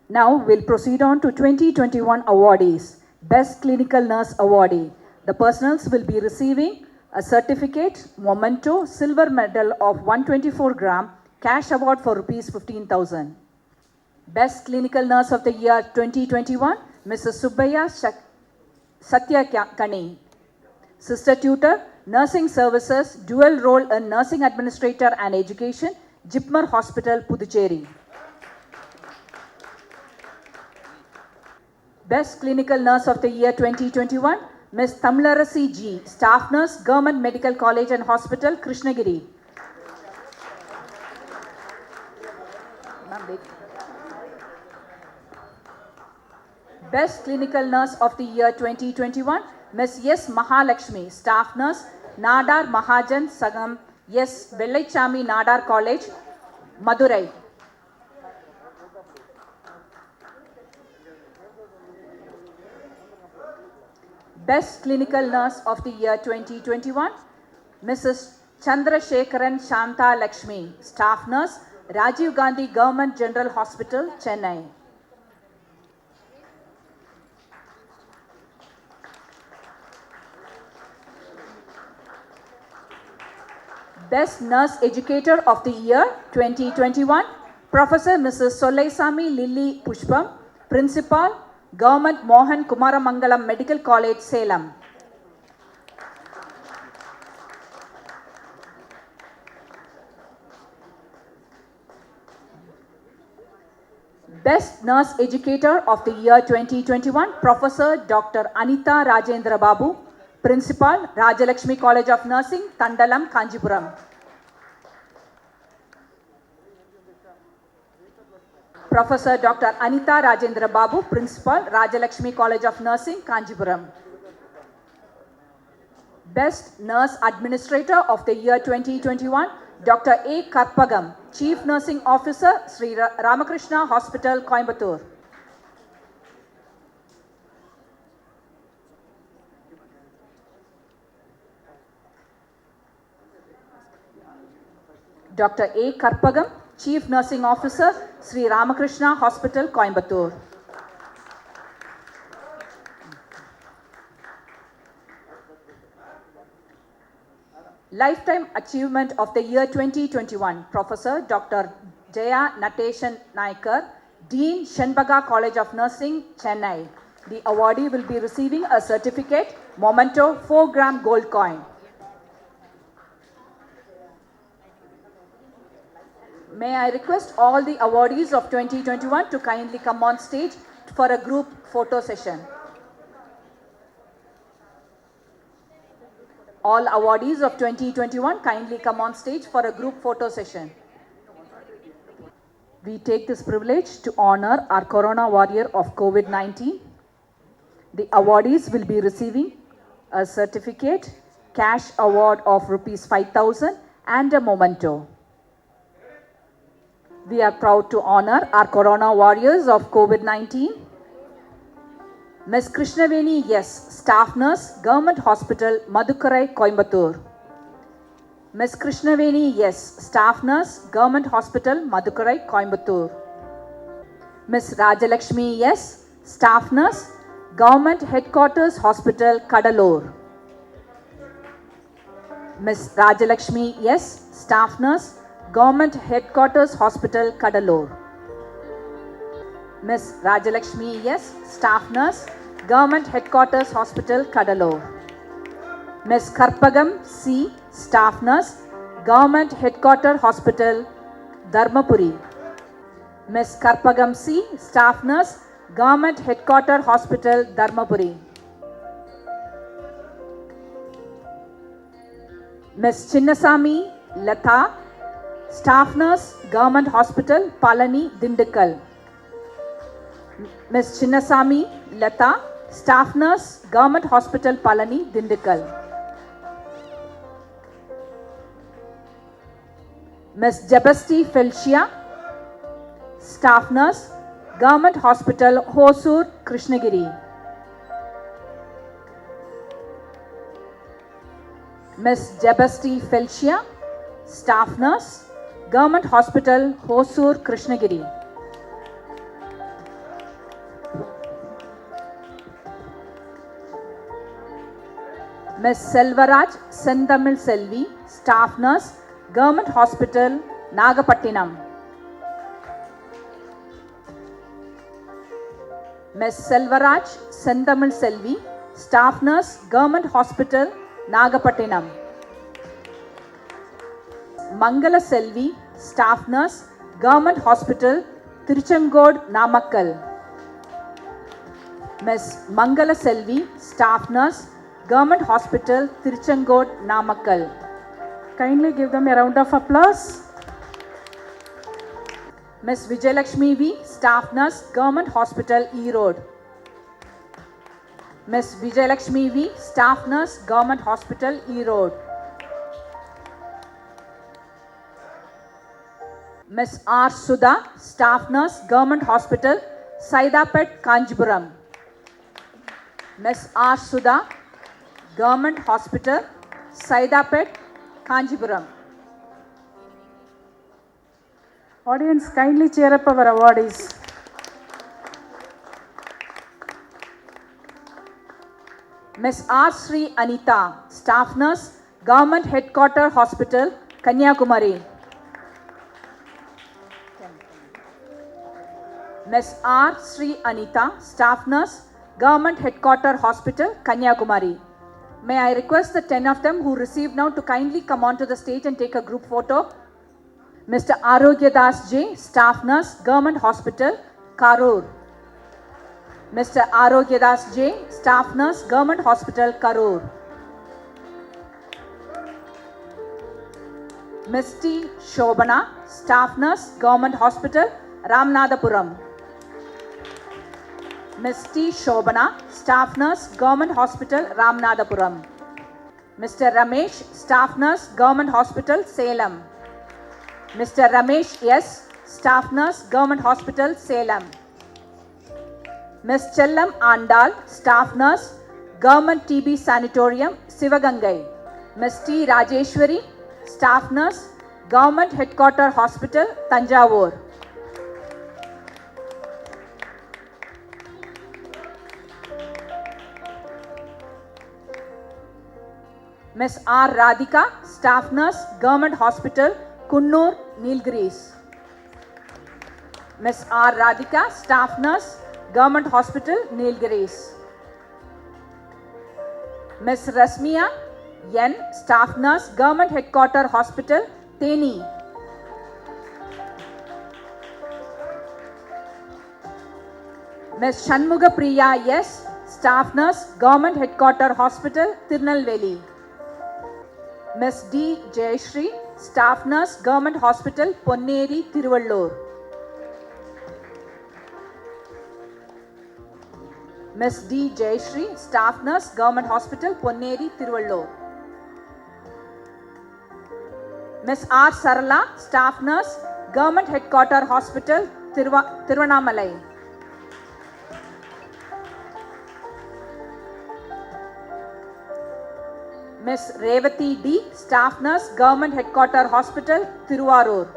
S2: Now we'll proceed on to 2021 awardees. Best Clinical Nurse Awardee. The personals will be receiving a certificate, memento, silver medal of 124 gram, cash award for rupees 15,000. Best Clinical Nurse of the Year 2021, Mrs. Subbaya Satya Kani. Sister Tutor, Nursing Services, dual role in Nursing Administrator and Education, Jipmer Hospital, Puducherry. Best Clinical Nurse of the Year 2021, Ms. Tamilarasi G, Staff Nurse, Government Medical College and Hospital, Krishnagiri. Best Clinical Nurse of the Year 2021, Ms. S. Mahalakshmi, Staff Nurse, Nadar Mahajan Sagam, S. Vellaichami Nadar College, Madurai. Best Clinical Nurse of the Year 2021, Mrs. Chandrasekharan Shanta Lakshmi, Staff Nurse, Rajiv Gandhi Government General Hospital, Chennai. Best Nurse Educator of the Year 2021, Professor Mrs. Solaisamy Lily Pushpam, Principal, Government Mohan Kumaramangalam Medical College, Salem. Best Nurse Educator of the Year 2021, Professor Dr. Anita Rajendra Babu, Principal, Rajalakshmi College of Nursing, Tandalam, Kanchipuram. Professor Dr. Anita Rajendra Babu, Principal, Rajalakshmi College of Nursing, Kanchipuram. Best Nurse Administrator of the Year 2021, Dr. A. Karpagam, Chief Nursing Officer, Sri Ramakrishna Hospital, Coimbatore. Dr. A. Karpagam, Chief Nursing Officer, Sri Ramakrishna Hospital, Coimbatore. Lifetime Achievement of the Year 2021, Professor Dr. Jaya Nateshan Naikar, Dean, Shenbaga College of Nursing, Chennai. The awardee will be receiving a certificate, memento, 4-gram gold coin. May I request all the awardees of 2021 to kindly come on stage for a group photo session. All awardees of 2021 kindly come on stage for a group photo session. We take this privilege to honor our Corona warrior of COVID-19. The awardees will be receiving a certificate, cash award of rupees 5,000 and a memento. We are proud to honor our Corona warriors of COVID-19. Ms. Krishnaveni S, Staff Nurse, Government Hospital, Madukkarai, Coimbatore. Ms. Krishnaveni S, Staff Nurse, Government Hospital, Madukkarai, Coimbatore. Miss Rajalakshmi S, Staff Nurse, Government Headquarters Hospital, Kadalur. Miss Rajalakshmi S, Staff Nurse, Government Headquarters Hospital, Kadalur. Miss Rajalakshmi S, Staff Nurse, Government Headquarters Hospital, Kadalur. Miss Karpagam C, Staff Nurse, Government Headquarters Hospital, Dharmapuri. Miss Karpagam C, Staff Nurse, Government Headquarters Hospital, Dharmapuri. Miss Chinnasamy Latha, Staff Nurse, Government Hospital, Palani, Dindikkal. Miss Chinnasamy Latha, Staff Nurse, Government Hospital, Palani, Dindikkal. Miss Jabasti Felicia, Staff Nurse, Government Hospital, Hosur, Krishnagiri. Miss Jabasti Felicia, Staff Nurse, Government Hospital, Hosur, Krishnagiri. Miss Selvaraj Senthamil Selvi, Staff Nurse, Government Hospital, Nagapattinam. Miss Selvaraj Senthamil Selvi, Staff Nurse, Government Hospital, Nagapattinam. Mangala Selvi, Staff Nurse, Government Hospital, Tiruchengod, Namakkal. Miss Mangala Selvi, Staff Nurse, Government Hospital, Tiruchengod, Namakkal.
S1: Kindly give them a round of applause.
S2: Miss Vijayalakshmi V, Staff Nurse, Government Hospital, Erode. Miss Vijayalakshmi V, Staff Nurse, Government Hospital, Erode. Miss R. Sudha, Staff Nurse, Government Hospital, Saidapet, Kanjipuram. Miss R. Sudha, Government Hospital, Saidapet, Kanjipuram.
S1: Audience, kindly cheer up our awardees.
S2: Miss R. Sri Anita, Staff Nurse, Government Headquarters Hospital, Kanyakumari. Miss R. Sri Anita, Staff Nurse, Government Headquarters Hospital, Kanyakumari. May I request the 10 of them who received now to kindly come onto the stage and take a group photo. Mr. Arogyadas J, Staff Nurse, Government Hospital, Karur. Mr. Arogyadas J, Staff Nurse, Government Hospital, Karur. Ms. T. Shobana, Staff Nurse, Government Hospital, Ramanathapuram. Ms. T. Shobana, Staff Nurse, Government Hospital, Ramanathapuram. Mr. Ramesh, Staff Nurse, Government Hospital, Salem. Mr. Ramesh S, Staff Nurse, Government Hospital, Salem. Ms. Chellam Andal, Staff Nurse, Government TB Sanatorium, Sivagangai. Ms. T. Rajeshwari, Staff Nurse, Government Headquarters Hospital, Tanjavur. Ms. R. Radhika, Staff Nurse, Government Hospital, Kunnur, Nilgiris. Ms. R. Radhika, Staff Nurse, Government Hospital, Nilgiris. Ms. Rasmia N, Staff Nurse, Government Headquarters Hospital, Theni. Ms. Shanmuga Priya S, Staff Nurse, Government Headquarters Hospital, Tirunelveli. Ms. D. Jayashree, Staff Nurse, Government Hospital, Ponneri, Tiruvallur. Ms. D. Jayashree, Staff Nurse, Government Hospital, Ponneri, Tiruvallur. Ms. R. Sarala, Staff Nurse, Government Headquarters Hospital, Tiruvannamalai. Ms. Revati D, Staff Nurse, Government Headquarters Hospital, Tiruvarur.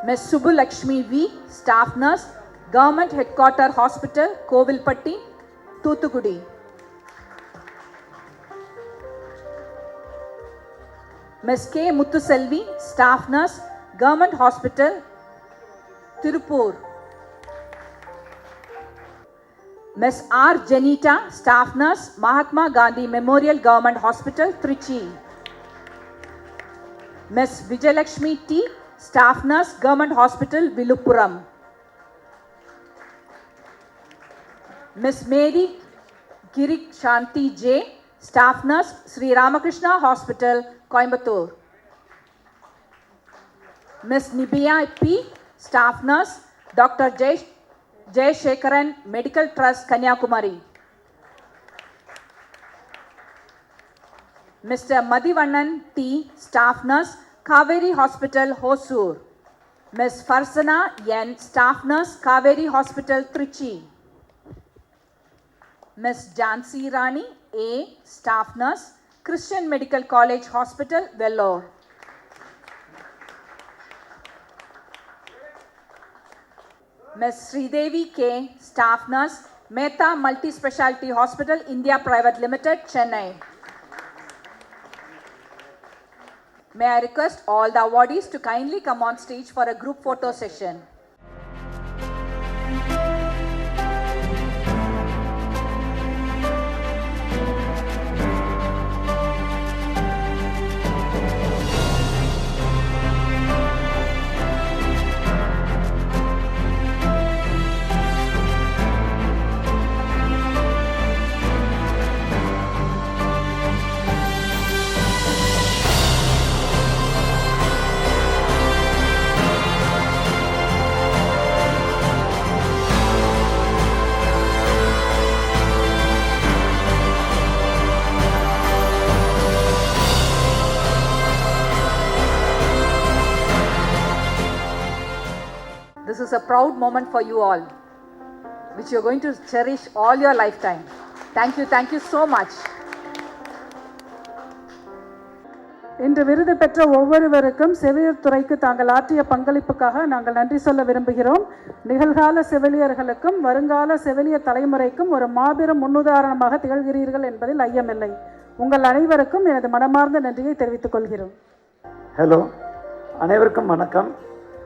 S2: Ms. Subbu Lakshmi V, Staff Nurse, Government Headquarter Hospital, Kovilpatti, Thoothukudi. Ms. K. Muthuselvi, Staff Nurse, Government Hospital, Tirupur. Ms. R. Janita, Staff Nurse, Mahatma Gandhi Memorial Government Hospital, Trichy. Ms. Vijayalakshmi T, Staff Nurse, Government Hospital, Viluppuram. Ms. Mary Girik Shanti J, Staff Nurse, Sri Ramakrishna Hospital, Coimbatore. Ms. Nibia P, Staff Nurse, Dr. Jay Shekaran Medical Trust, Kanyakumari. Mr. Madhivannan T, Staff Nurse, Kaveri Hospital, Hosur. Ms. Farsana N, Staff Nurse, Kaveri Hospital, Trichy. Ms. Jansi Rani A, Staff Nurse, Christian Medical College Hospital, Vellore. Ms. Sridevi K, Staff Nurse, Mehta Multi-Speciality Hospital, India Private Limited, Chennai. May I request all the awardees to kindly come on stage for a group photo session. This is a proud moment for you all, which you're going to cherish all your lifetime. Thank you so much.
S1: இன்று விருது பெற்ற ஒவ்வொருவருக்கும் செவிலியர் துறைக்கு தாங்கள் ஆற்றிய பங்களிப்புக்காக நாங்கள் நன்றி சொல்ல விரும்புகிறோம். நிகழ்கால செவிலியர்களுக்கும் வருங்கால செவிலியர் தலைமுறைக்கும் ஒரு மாபெரும் முன்னுதாரணமாக திகழ்கிறீர்கள் என்பதில் ஐயமில்லை. உங்கள் அனைவருக்கும் எனது மனமார்ந்த நன்றியை தெரிவித்துக் கொள்கிறோம்.
S5: ஹலோ, அனைவருக்கும் வணக்கம்.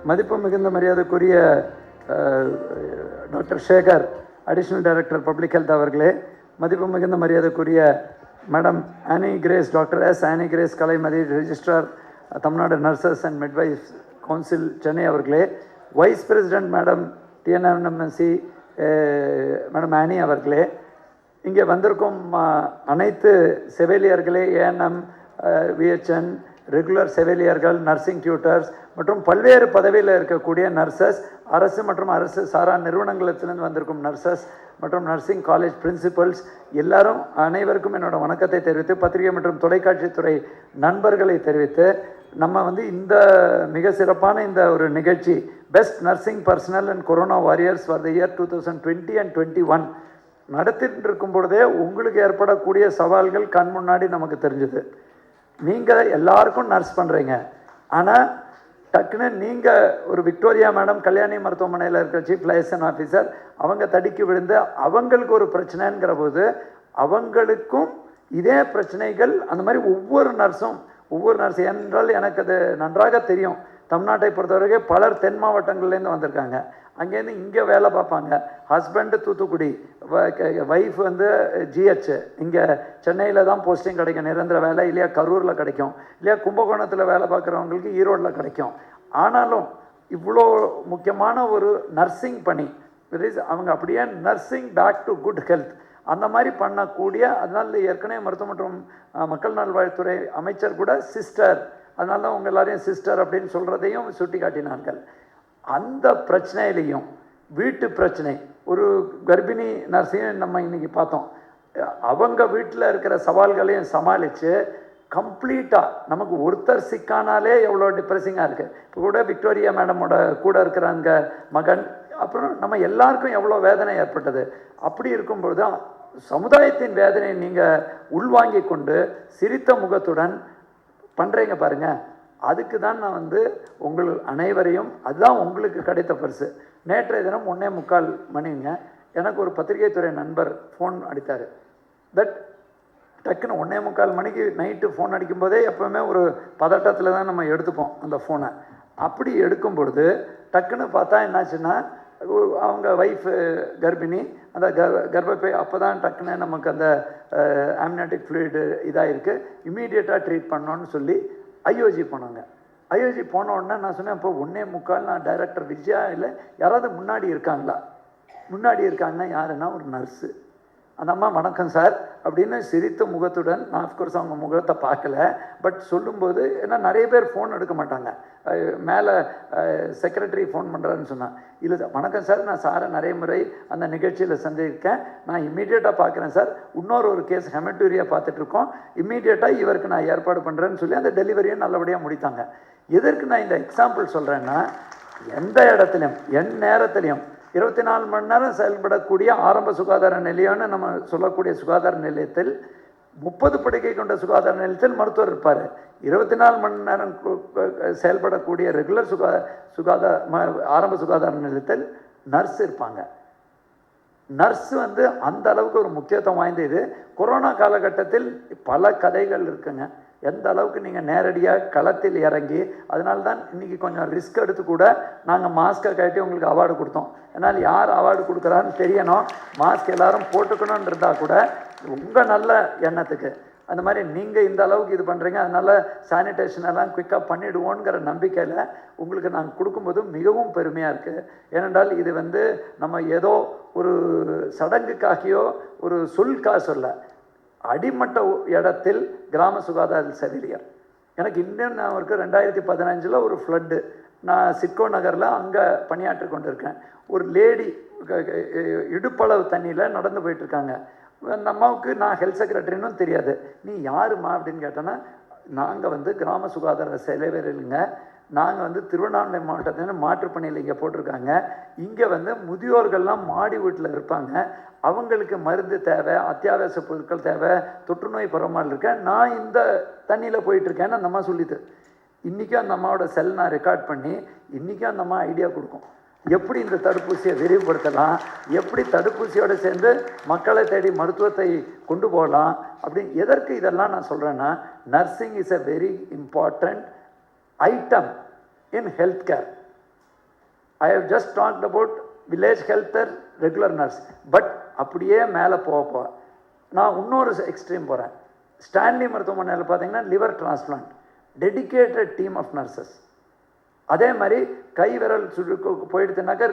S5: மதிப்பு மிகுந்த மரியாதைக்குரிய doctor Sekar, additional director public health அவர்களே, மதிப்பு மிகுந்த மரியாதைக்குரிய madam Annie Grace, doctor S Annie Grace Kalaimathi, registrar Tamil Nadu nurses and midwife council Chennai அவர்களே, vice president madam TNMMC madam Annie அவர்களே, இங்கே வந்திருக்கும் அனைத்து செவிலியர்களே, ஏஎன்எம், விஹெச்என், ரெகுலர் செவிலியர்கள், நர்சிங் டியூட்டர்ஸ் மற்றும் பல்வேறு பதவியில் இருக்கக்கூடிய நர்சஸ், அரசு மற்றும் அரசு சாரா நிறுவனங்களிலிருந்து வந்திருக்கும் நர்சஸ் மற்றும் நர்சிங் காலேஜ் பிரின்சிபல்ஸ் எல்லாரும் அனைவருக்கும் என்னோட வணக்கத்தை தெரிவித்து, பத்திரிகை மற்றும் தொலைக்காட்சித்துறை நண்பர்களை தெரிவித்து, நம்ம இந்த மிக சிறப்பான இந்த ஒரு நிகழ்ச்சி best nursing personal and corona warriors for the year 2020 and 21 நடத்திட்டு இருக்கும் பொழுதே உங்களுக்கு ஏற்படக்கூடிய சவால்கள் கண் முன்னாடி நமக்கு தெரிஞ்சுது. நீங்கள் எல்லாருக்கும் நர்ஸ் பண்ணுறீங்க, ஆனால் டக்குன்னு நீங்கள் ஒரு விக்டோரியா மேடம் கல்யாணி மருத்துவமனையில் இருக்கிற சீஃப் லைசன் ஆஃபீஸர், அவங்க தடுக்கி விழுந்து அவங்களுக்கு ஒரு பிரச்சனைங்கிற போது அவங்களுக்கும் இதே பிரச்சனைகள் அந்த மாதிரி ஒவ்வொரு நர்ஸும் என்றால் எனக்கு அது நன்றாக தெரியும். தமிழ்நாட்டை பொறுத்தவரைக்கும் பலர் தென் மாவட்டங்கள்லேருந்து வந்திருக்காங்க. அங்கேருந்து இங்கே வேலை பார்ப்பாங்க. ஹஸ்பண்டு தூத்துக்குடி, ஒய்ஃப் ஜிஹெச், இங்கே சென்னையில் தான் போஸ்டிங் கிடைக்கும் நிரந்தர வேலை, இல்லையா கரூரில் கிடைக்கும், இல்லையா கும்பகோணத்தில் வேலை பார்க்குறவங்களுக்கு ஈரோட்டில் கிடைக்கும். ஆனாலும் இவ்வளோ முக்கியமான ஒரு நர்சிங் பணி, அவங்க அப்படியே nursing back to good health அந்த மாதிரி பண்ணக்கூடிய, அதனால் ஏற்கனவே மருத்துவ மற்றும் மக்கள் நல்வாழ்வுத்துறை அமைச்சர் கூட சிஸ்டர், அதனால தான் உங்கள் எல்லாரையும் சிஸ்டர் அப்படின்னு சொல்கிறதையும் சுட்டி காட்டினார்கள். அந்த பிரச்சனையிலையும் வீட்டு பிரச்சனை, ஒரு கர்ப்பிணி நர்ஸையும் நம்ம இன்றைக்கி பார்த்தோம், அவங்க வீட்டில் இருக்கிற சவால்களையும் சமாளித்து கம்ப்ளீட்டாக நமக்கு ஒருத்தர் சிக்கானாலே எவ்வளோ டிப்ரெஸிங்காக இருக்குது. இப்போ கூட விக்டோரியா மேடமோட கூட இருக்கிறாங்க மகன், அப்புறம் நம்ம எல்லாருக்கும் எவ்வளோ வேதனை ஏற்பட்டது. அப்படி இருக்கும்பொழுது தான் சமுதாயத்தின் வேதனையை நீங்கள் உள்வாங்கி கொண்டு சிரித்த முகத்துடன் பண்ணுறீங்க பாருங்கள், அதுக்கு தான் நான் வந்து உங்கள் அனைவரையும், அதுதான் உங்களுக்கு கிடைத்த பரிசு. நேற்றைய தினம் 1:45 மணிங்க எனக்கு ஒரு பத்திரிகை துறை நண்பர் ஃபோன் அடித்தார். தட் டக்குன்னு 1:45 மணிக்கு நைட்டு ஃபோன் அடிக்கும்போதே எப்போவுமே ஒரு பதட்டத்தில் தான் நம்ம எடுத்துப்போம் அந்த ஃபோனை. அப்படி எடுக்கும் பொழுது டக்குன்னு பார்த்தா என்னாச்சுன்னா, அவங்க ஒய்ஃபு கர்ப்பிணி, அந்த கர்ப்பப்பை அப்போ தான் டக்குன்னு நமக்கு அந்த ஆம்னியாட்டிக் ஃப்ளூயிடு இதாகிருக்கு, இம்மீடியட்டாக ட்ரீட் பண்ணோன்னு சொல்லி ஐஓஜி போனாங்க. ஐஓஜி போன உடனே நான் சொன்னேன், இப்போ 1:45 நான் டைரக்டர் விஜயா இல்லை யாராவது முன்னாடி இருக்காங்களா? முன்னாடி இருக்காங்கன்னா யாருன்னா ஒரு நர்ஸு. அந்த அம்மா வணக்கம் சார் அப்படின்னு சிரித்த முகத்துடன், நான் ஆஃப்கோர்ஸ் அவங்க முகத்தை பார்க்கல, பட் சொல்லும்போது ஏன்னா நிறைய பேர் ஃபோன் எடுக்க மாட்டாங்க, மேலே செக்ரட்டரி ஃபோன் பண்ணுறான்னு சொன்னான். இல்லை சார் வணக்கம் சார், நான் சாரை நிறைய முறை அந்த நிகழ்ச்சியில் சந்திருக்கேன், நான் இம்மீடியட்டாக பார்க்குறேன் சார், இன்னொரு கேஸ் ஹெமட்டூரியா பார்த்துட்ருக்கோம், இம்மீடியட்டாக இவருக்கு நான் ஏற்பாடு பண்ணுறேன்னு சொல்லி அந்த டெலிவரியும் நல்லபடியாக முடித்தாங்க. எதற்கு நான் இந்த எக்ஸாம்பிள் சொல்கிறேன்னா, எந்த இடத்துலையும் என் நேரத்துலையும் 24 மணி நேரம் செயல்படக்கூடிய ஆரம்ப சுகாதார நிலையம்னு நம்ம சொல்லக்கூடிய சுகாதார நிலையத்தில் 30 படுக்கை கொண்ட சுகாதார நிலையத்தில் மருத்துவர் இருப்பார். 24 மணி நேரம் செயல்படக்கூடிய ரெகுலர் ஆரம்ப சுகாதார நிலையத்தில் நர்ஸ் இருப்பாங்க. நர்ஸ் வந்து அந்த அளவுக்கு ஒரு முக்கியத்துவம் வாய்ந்த இது. கொரோனா காலகட்டத்தில் பல கதைகள் இருக்குங்க. எந்த அளவுக்கு நீங்கள் நேரடியாக களத்தில் இறங்கி, அதனால தான் இன்றைக்கி கொஞ்சம் ரிஸ்க் எடுத்து கூட நாங்கள் மாஸ்க்கை கட்டி உங்களுக்கு அவார்டு கொடுத்தோம். அதனால் யார் அவார்டு கொடுக்குறான்னு தெரியணும், மாஸ்க் எல்லோரும் போட்டுக்கணும்னு இருந்தால் கூட உங்கள் நல்ல எண்ணத்துக்கு அந்த மாதிரி நீங்கள் இந்த அளவுக்கு இது பண்ணுறீங்க, அதனால் சானிடேஷன் எல்லாம் குயிக்காக பண்ணிவிடுவோங்கிற நம்பிக்கையில் உங்களுக்கு நாங்கள் கொடுக்கும்போது மிகவும் பெருமையாக இருக்குது. ஏனென்றால் இது வந்து நம்ம ஏதோ ஒரு சடங்குக்காகியோ ஒரு சொல்காக சொல்ல, அடிமட்ட இடத்தில் கிராம சுகாதார செவிலியர். எனக்கு இன்னும் நான் இருக்கு 2015 ஒரு ஃப்ளட்டு, நான் சிட்கோ நகரில் அங்கே பணியாற்றி கொண்டிருக்கேன். ஒரு லேடி இடுப்பளவு தண்ணியில் நடந்து போயிட்டுருக்காங்க. அந்த அம்மாவுக்கு நான் ஹெல்த் செக்ரட்டரின்னு தெரியாது. நீ யாருமா அப்படின்னு கேட்டேன்னா, நாங்கள் வந்து கிராம சுகாதார செவிலியருங்க, நாங்கள் வந்து திருவண்ணாமலை மாவட்டத்தில் மாற்றுப்பணியில் இங்கே போட்டிருக்காங்க. இங்கே வந்து முதியோர்கள்லாம் மாடி வீட்டில் இருப்பாங்க, அவங்களுக்கு மருந்து தேவை, அத்தியாவசிய பொருட்கள் தேவை, தொற்றுநோய் பரவாமல் இருக்கேன், நான் இந்த தண்ணியில் போயிட்டுருக்கேன்னு அந்த அம்மா சொல்லிது. இன்றைக்கும் அந்த அம்மாவோட செல் நான் ரெக்கார்ட் பண்ணி இன்றைக்கும் அந்த அம்மா ஐடியா கொடுக்கும், எப்படி இந்த தடுப்பூசியை விரிவுபடுத்தலாம், எப்படி தடுப்பூசியோடு சேர்ந்து மக்களை தேடி மருத்துவத்தை கொண்டு போகலாம் அப்படின்னு. எதற்கு இதெல்லாம் நான் சொல்கிறேன்னா, nursing is a very important item in healthcare. I have just talked about village health regular nurse, but அப்படியே மேலே போக நான் இன்னொரு எக்ஸ்ட்ரீம் போகிறேன். ஸ்டான்லி மருத்துவமனையில் பார்த்தீங்கன்னா liver transplant, dedicated team of nurses. அதே மாதிரி கை விரல் போயிடுச்சுனாக்க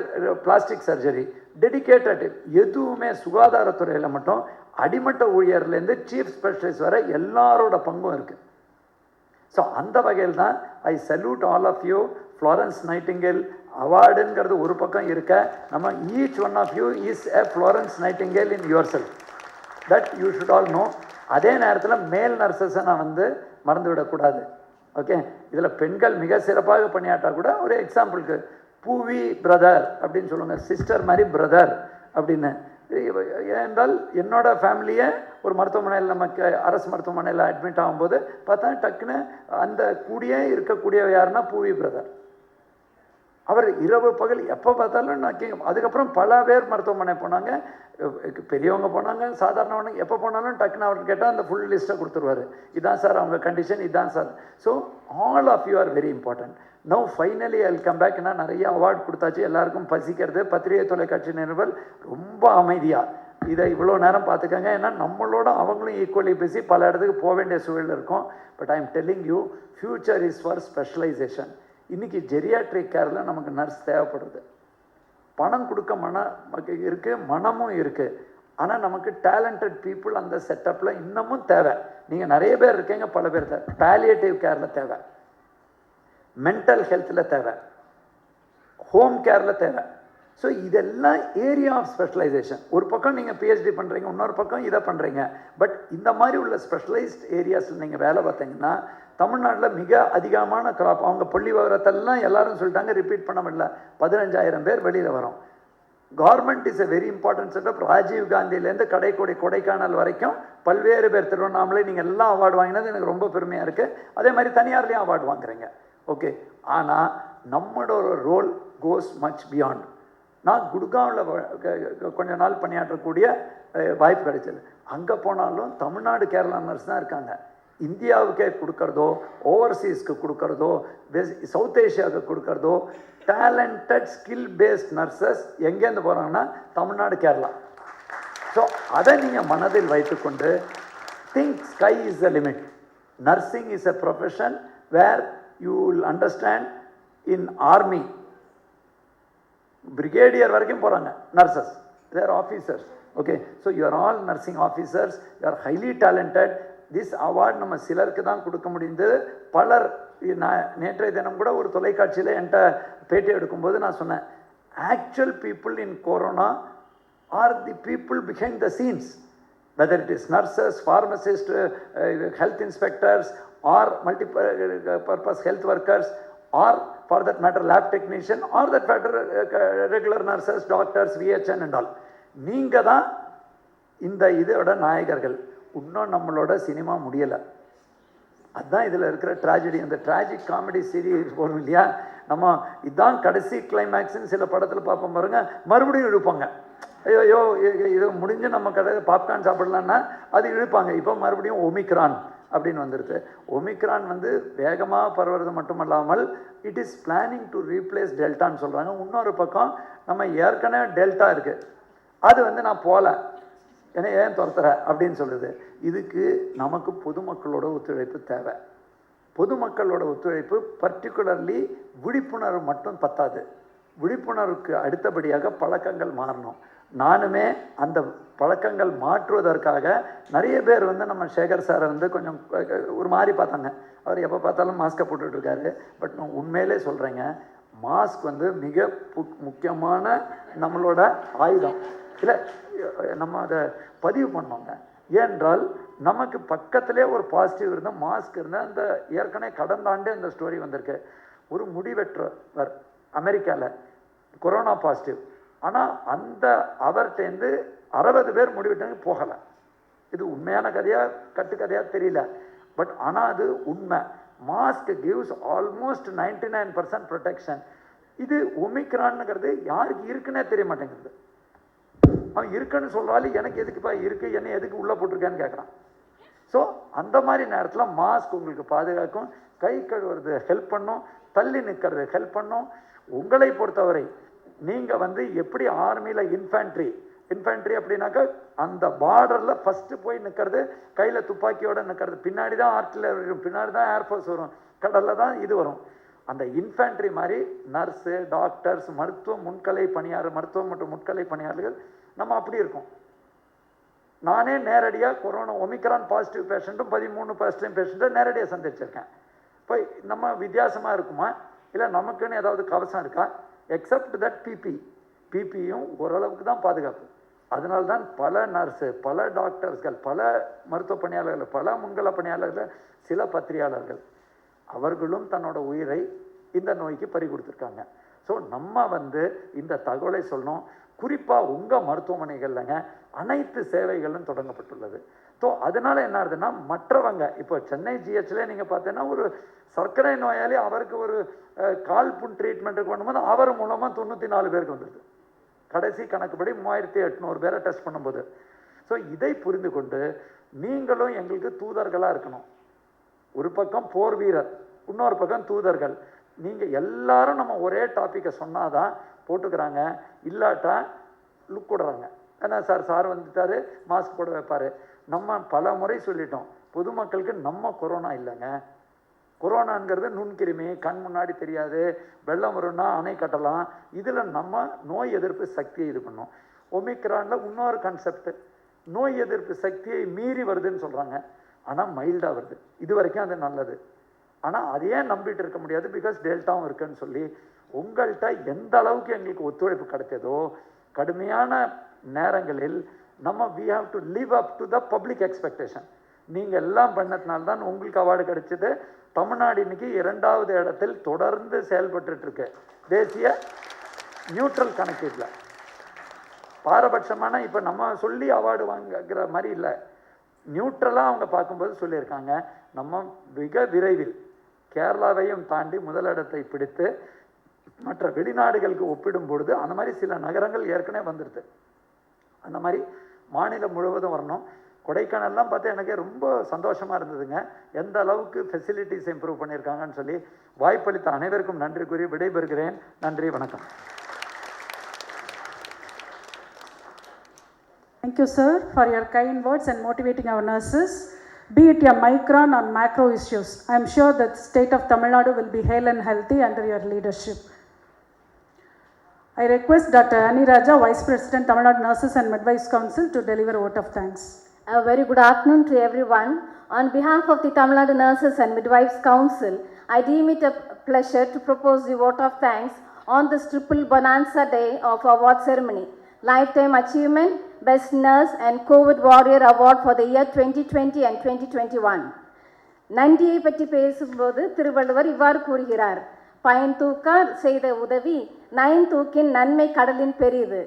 S5: பிளாஸ்டிக் சர்ஜரி, டெடிக்கேட்டட். எதுவுமே சுகாதாரத்துறையில் மட்டும் அடிமட்ட ஊழியர்லேருந்து சீஃப் ஸ்பெஷலிஸ்ட் வரை எல்லாரோட பங்கும் இருக்குது. ஸோ அந்த வகையில் தான் I salute all of you. Florence Nightingale அவார்டுங்கிறது ஒரு பக்கம் இருக்க, நம்ம each one of you is a Florence Nightingale in yourself, that you should all know. அதே நேரத்தில் மேல் நர்சஸை நான் வந்து மறந்து விடக்கூடாது. ஓகே, இதில் பெண்கள் மிக சிறப்பாக பணியாற்றா கூட ஒரு எக்ஸாம்பிளுக்கு பூவி பிரதர் அப்படின்னு சொல்லுவாங்க, சிஸ்டர் மாதிரி பிரதர் அப்படின்னு. ஏனென்றால் என்னோட ஃபேமிலியை ஒரு மருத்துவமனையில், நமக்கு அரசு மருத்துவமனையில் அட்மிட் ஆகும்போது பார்த்தா டக்குன்னு அந்த கூடியே இருக்கக்கூடிய யாருன்னா பூவி பிரதர். அவர் இரவு பகல் எப்போ பார்த்தாலும் நான் அதுக்கப்புறம் பல பேர் மருத்துவமனை போனாங்க, பெரியவங்க போனாங்க, சாதாரணவங்க எப்போ போனாலும் டக்குன்னு அவருக்கு கேட்டால் அந்த ஃபுல் லிஸ்ட்டை கொடுத்துருவார். இதான் சார் அவங்க கண்டிஷன், இதான் sir. So all of you are very important. Now finally I will come back. நான் நிறைய அவார்டு கொடுத்தாச்சு, எல்லாருக்கும் பசிக்கிறது. பத்திரிகை தொலைக்காட்சி நிறுவல் ரொம்ப அமைதியாக இதை இவ்வளோ நேரம் பார்த்துக்கங்க. ஏன்னா நம்மளோட அவங்களும் ஈக்குவலி பேசி பல இடத்துக்கு போக வேண்டிய சூழல் இருக்கும். But I am telling you, future is for specialization. இன்றைக்கி ஜெரியாட்ரிக் கேரில் நமக்கு நர்ஸ் தேவைப்படுது. பணம் கொடுக்க இருக்குது, மனமும் இருக்குது. ஆனால் நமக்கு டேலண்டட் பீப்புள் அந்த செட்டப்பில் இன்னமும் தேவை. நீங்கள் நிறைய பேர் இருக்கீங்க, பல பேர் தேவை. பேலியேட்டிவ் கேரில் தேவை, மென்டல் ஹெல்த்தில் தேவை, ஹோம் கேரில் தேவை. ஸோ இதெல்லாம் ஏரியா ஆஃப் ஸ்பெஷலைசேஷன். ஒரு பக்கம் நீங்கள் பிஹெச்டி பண்ணுறீங்க, இன்னொரு பக்கம் இதை பண்ணுறீங்க. பட் இந்த மாதிரி உள்ள ஸ்பெஷலைஸ்ட் ஏரியாஸில் நீங்கள் வேலை பார்த்தீங்கன்னா தமிழ்நாட்டில் மிக அதிகமான கிராப். அவங்க புள்ளி விவரத்தெல்லாம் எல்லாரும் சொல்லிட்டாங்க, ரிப்பீட் பண்ண முடியல. 15,000 பேர் வெளியில் வரோம். Government is a very important setup. Rajiv காந்தியிலேருந்து கொடைக்கானல் வரைக்கும் பல்வேறு பேர், திருவண்ணாமலை, நீங்கள் எல்லாம் அவார்டு வாங்கினது எனக்கு ரொம்ப பெருமையாக இருக்குது. அதே மாதிரி தனியார்லேயும் அவார்டு வாங்குறீங்க, ஓகே. ஆனால் நம்மளோட ரோல் கோஸ் மச் பியாண்ட். நான் குட்காவில் கொஞ்ச நாள் பணியாற்றக்கூடிய வாய்ப்பு கிடைச்சது. அங்கே போனாலும் தமிழ்நாடு கேரளா நர்ஸ் தான் இருக்காங்க. இந்தியாவுக்கே கொடுக்கறதோ, ஓவர்சீஸ்க்கு கொடுக்கறதோ, சவுத் ஏஷியாவுக்கு கொடுக்கறதோ, டேலண்டட் ஸ்கில் பேஸ்ட் நர்சஸ் எங்கேருந்து போகிறாங்கன்னா தமிழ்நாடு, கேரளா. ஸோ அதை நீங்கள் மனதில் வைத்துக்கொண்டு think sky is the limit. Nursing is a profession where you will understand. In army brigadier வரைக்கும் போகிறாங்க nurses, there officers, okay. So you are all nursing officers, you are highly talented. This award நம்ம சிலருக்கு தான் கொடுக்க முடிந்தது. பலர், நான் நேற்றைய தினம் கூட ஒரு தொலைக்காட்சியில் என்கிட்ட பேட்டி எடுக்கும்போது நான் சொன்னேன், actual people in corona are the people behind the scenes, whether it is nurses, pharmacist, health inspectors, or multipurpose health workers, or for that matter lab technician, or that matter regular nurses, doctors, VHN and all. நீங்கள் தான் இந்த இதோட நாயகர்கள். இன்னும் நம்மளோட cinema முடியலை. அதுதான் இதில் இருக்கிற ட்ராஜடி. அந்த ட்ராஜிக் காமெடி சீரீஸ் வரும் இல்லையா, நம்ம இதுதான் கடைசி கிளைமேக்ஸ்ன்னு சில படத்தில் பார்ப்போம் பாருங்க, மறுபடியும் இழுப்பாங்க. ஐயோ இது முடிஞ்சு நம்ம கடையில் பாப்கார்ன் சாப்பிடலான்னா அது இழுப்பாங்க. இப்போ மறுபடியும் ஒமிக்ரான் அப்படின்னு வந்துடுது. ஒமிக்ரான் வந்து வேகமாக பரவுறது மட்டுமல்லாமல் it is planning to replace டெல்டான்னு சொல்கிறாங்க. இன்னொரு பக்கம் நம்ம ஏற்கனவே டெல்டா இருக்குது, அது வந்து நான் போகல, ஏன்னா ஏன் துரத்துற அப்படின்னு சொல்லுது. இதுக்கு நமக்கு பொதுமக்களோட ஒத்துழைப்பு தேவை. பொதுமக்களோட ஒத்துழைப்பு, பர்டிகுலர்லி விழிப்புணர்வு மட்டும் பத்தாது. விழிப்புணர்வுக்கு அடுத்தபடியாக பழக்கங்கள் மாறணும். நானுமே அந்த பழக்கங்கள் மாற்றுவதற்காக நிறைய பேர் வந்து நம்ம சேகர் சாரை வந்து கொஞ்சம் ஒரு மாதிரி பார்த்தாங்க. அவர் எப்போ பார்த்தாலும் மாஸ்கை போட்டுட்ருக்காரு. பட் நான் உண்மையிலே சொல்கிறேங்க, மாஸ்க் வந்து மிக முக்கியமான நம்மளோட ஆயுதம். இல்லை, நம்ம அதை பதிவு பண்ணோங்க. ஏனென்றால் நமக்கு பக்கத்திலே ஒரு பாசிட்டிவ் இருந்தால், மாஸ்க் இருந்தால். அந்த ஏற்கனவே கடந்த ஆண்டே அந்த ஸ்டோரி வந்திருக்கு. ஒரு முடிவெற்றவர் அமெரிக்காவில் கொரோனா பாசிட்டிவ், ஆனால் அந்த அவர்கிட்டேருந்து 60 பேர் முடிவெட்டாங்க, போகலை. இது உண்மையான கதையாக கட்டுக்கதையாக தெரியல, பட் ஆனால் அது உண்மை. Mask gives almost 99% protection. இது ஒமிக்ரான்ங்கிறது யாருக்கு இருக்குன்னே தெரிய மாட்டேங்குது. அவன் இருக்குன்னு சொல்கிறாலும் எனக்கு எதுக்குப்பா இருக்குது, என்ன எதுக்கு உள்ளே போட்டிருக்கேன்னு கேட்குறான். ஸோ அந்த மாதிரி நேரத்தில் மாஸ்க் உங்களுக்கு பாதுகாக்கும், கை கழுவுறது ஹெல்ப் பண்ணும், தள்ளி நிற்கிறது ஹெல்ப் பண்ணும். உங்களை பொறுத்தவரை நீங்கள் வந்து எப்படி ஆர்மியில் இன்ஃபேண்ட்ரி அப்படின்னாக்கா அந்த பார்டரில் ஃபஸ்ட்டு போய் நிற்கிறது, கையில் துப்பாக்கியோடு நிற்கிறது, பின்னாடி தான் ஆர்டிலரி வரும், பின்னாடி தான் ஏர்ஃபோர்ஸ் வரும், கடலில் தான் இது வரும். அந்த இன்ஃபேண்ட்ரி மாதிரி நர்ஸு, டாக்டர்ஸ், மருத்துவ மற்றும் முன்கலை பணியாளர்கள் நம்ம அப்படி இருக்கோம். நானே நேரடியாக கொரோனா ஒமிக்ரான் பாசிட்டிவ் பேஷண்ட்டும் 13 பாசிட்டிவ் பேஷண்ட்டும் நேரடியாக சந்திச்சிருக்கேன். இப்போ நம்ம வித்தியாசமாக இருக்குமா, இல்லை நமக்குன்னு ஏதாவது கவசம் இருக்கா? எக்ஸப்ட் தட் பிபியும் ஓரளவுக்கு தான் பாதுகாப்பு. அதனால தான் பல நர்ஸு, பல டாக்டர்ஸ்கள், பல மருத்துவ பணியாளர்கள், பல முன்கள பணியாளர்கள், சில பத்திரிகையாளர்கள் அவர்களும் தன்னோட உயிரை இந்த நோய்க்கு பறி கொடுத்துருக்காங்க. ஸோ நம்ம வந்து இந்த தகவலை சொல்லணும். குறிப்பாக உங்கள் மருத்துவமனைகள்லங்க அனைத்து சேவைகளும் தொடங்கப்பட்டுள்ளது. ஸோ அதனால் என்ன ஆகுதுன்னா, மற்றவங்க இப்போ சென்னை ஜிஹெச்ல நீங்கள் பார்த்தீங்கன்னா ஒரு சர்க்கரை நோயாளி அவருக்கு ஒரு கால் புண் ட்ரீட்மெண்ட்டுக்கு பண்ணும்போது அவர் மூலமாக 94 பேருக்கு வந்துடுது. கடைசி கணக்குப்படி 3800 பேரை டெஸ்ட் பண்ணும்போது. ஸோ இதை புரிந்து கொண்டு நீங்களும் எங்களுக்கு தூதர்களாக இருக்கணும். ஒரு பக்கம் போர் வீரர், இன்னொரு பக்கம் தூதர்கள். நீங்கள் எல்லாரும் நம்ம ஒரே டாப்பிக்கை சொன்னாதான் போட்டுக்கிறாங்க, இல்லாட்டா லுக் விடுறாங்க. ஏன்னா சார் வந்துட்டாரு, மாஸ்க் போட வைப்பார். நம்ம பல முறை சொல்லிட்டோம், பொதுமக்களுக்கு நம்ம கொரோனா இல்லைங்க. கொரோனாங்கிறது நுண்கிருமி, கண் முன்னாடி தெரியாது, வெள்ளம் வரும்னா அணை கட்டலாம். இதில் நம்ம நோய் எதிர்ப்பு சக்தியை இது பண்ணோம். ஒமிக்ரானில் இன்னொரு கான்செப்ட், நோய் எதிர்ப்பு சக்தியை மீறி வருதுன்னு சொல்கிறாங்க, ஆனால் மைல்டாக வருது. இது வரைக்கும் அது நல்லது. ஆனால் அதையே நம்பிட்டு இருக்க முடியாது, பிகாஸ் டெல்டாவும் இருக்குன்னு சொல்லி உங்கள்கிட்ட எந்த அளவுக்கு எங்களுக்கு ஒத்துழைப்பு கிடைத்ததோ கடுமையான நேரங்களில் நம்ம we have to live up to the public expectation. நீங்கள் எல்லாம் பண்ணதுனால்தான் உங்களுக்கு அவார்டு கிடைச்சது. தமிழ்நாடு இன்னைக்கு 2வது இடத்தில் தொடர்ந்து செயல்பட்டு இருக்கு தேசிய நியூட்ரல் கணக்கீட்டில். பாரபட்சமான இப்போ நம்ம சொல்லி அவார்டு வாங்குற மாதிரி இல்லை, நியூட்ரலாக அவங்க பார்க்கும்போது சொல்லியிருக்காங்க. நம்ம மிக விரைவில் கேரளாவையும் தாண்டி முதலிடத்தை பிடித்து மற்ற வெளிநாடுகளுக்கு ஒப்பிடும் பொழுது அந்த மாதிரி சில நகரங்கள் ஏற்கனவே வந்துடுது. அந்த மாதிரி மாநிலம் முழுவதும் வரணும். கொடைக்கானல்லாம் பார்த்து எனக்கு ரொம்ப சந்தோஷமாக இருந்ததுங்க. எந்த அளவுக்கு ஃபெசிலிட்டிஸ் இம்ப்ரூவ் பண்ணியிருக்காங்கன்னு சொல்லி. வாய்ப்பளித்த அனைவருக்கும் நன்றி கூறி விடைபெறுகிறேன். நன்றி, வணக்கம்.
S1: Thank you, sir, for your kind words and motivating our nurses. Be it a micron or macro issues, I am sure that the state of Tamil Nadu will be hale and healthy under your leadership. I request Dr. Annie Raja, Vice President, Tamil Nadu Nurses and Midwives Council, to deliver a vote of thanks.
S6: A very good afternoon to everyone. On behalf of the Tamil Nadu Nurses and Midwives Council, I deem it a pleasure to propose the vote of thanks on this triple bonanza day of award ceremony. Lifetime Achievement, Best Nurse and COVID Warrior Award for the year 2020 and 2021. நன்றியை பற்றி பேசும்போது திருவள்ளுவர் இவ்வாறு கூறுகிறார்: பயன் தூக்கார் செய்த உதவி nine தூக்கின் நன்மை கடலின் பெரிது.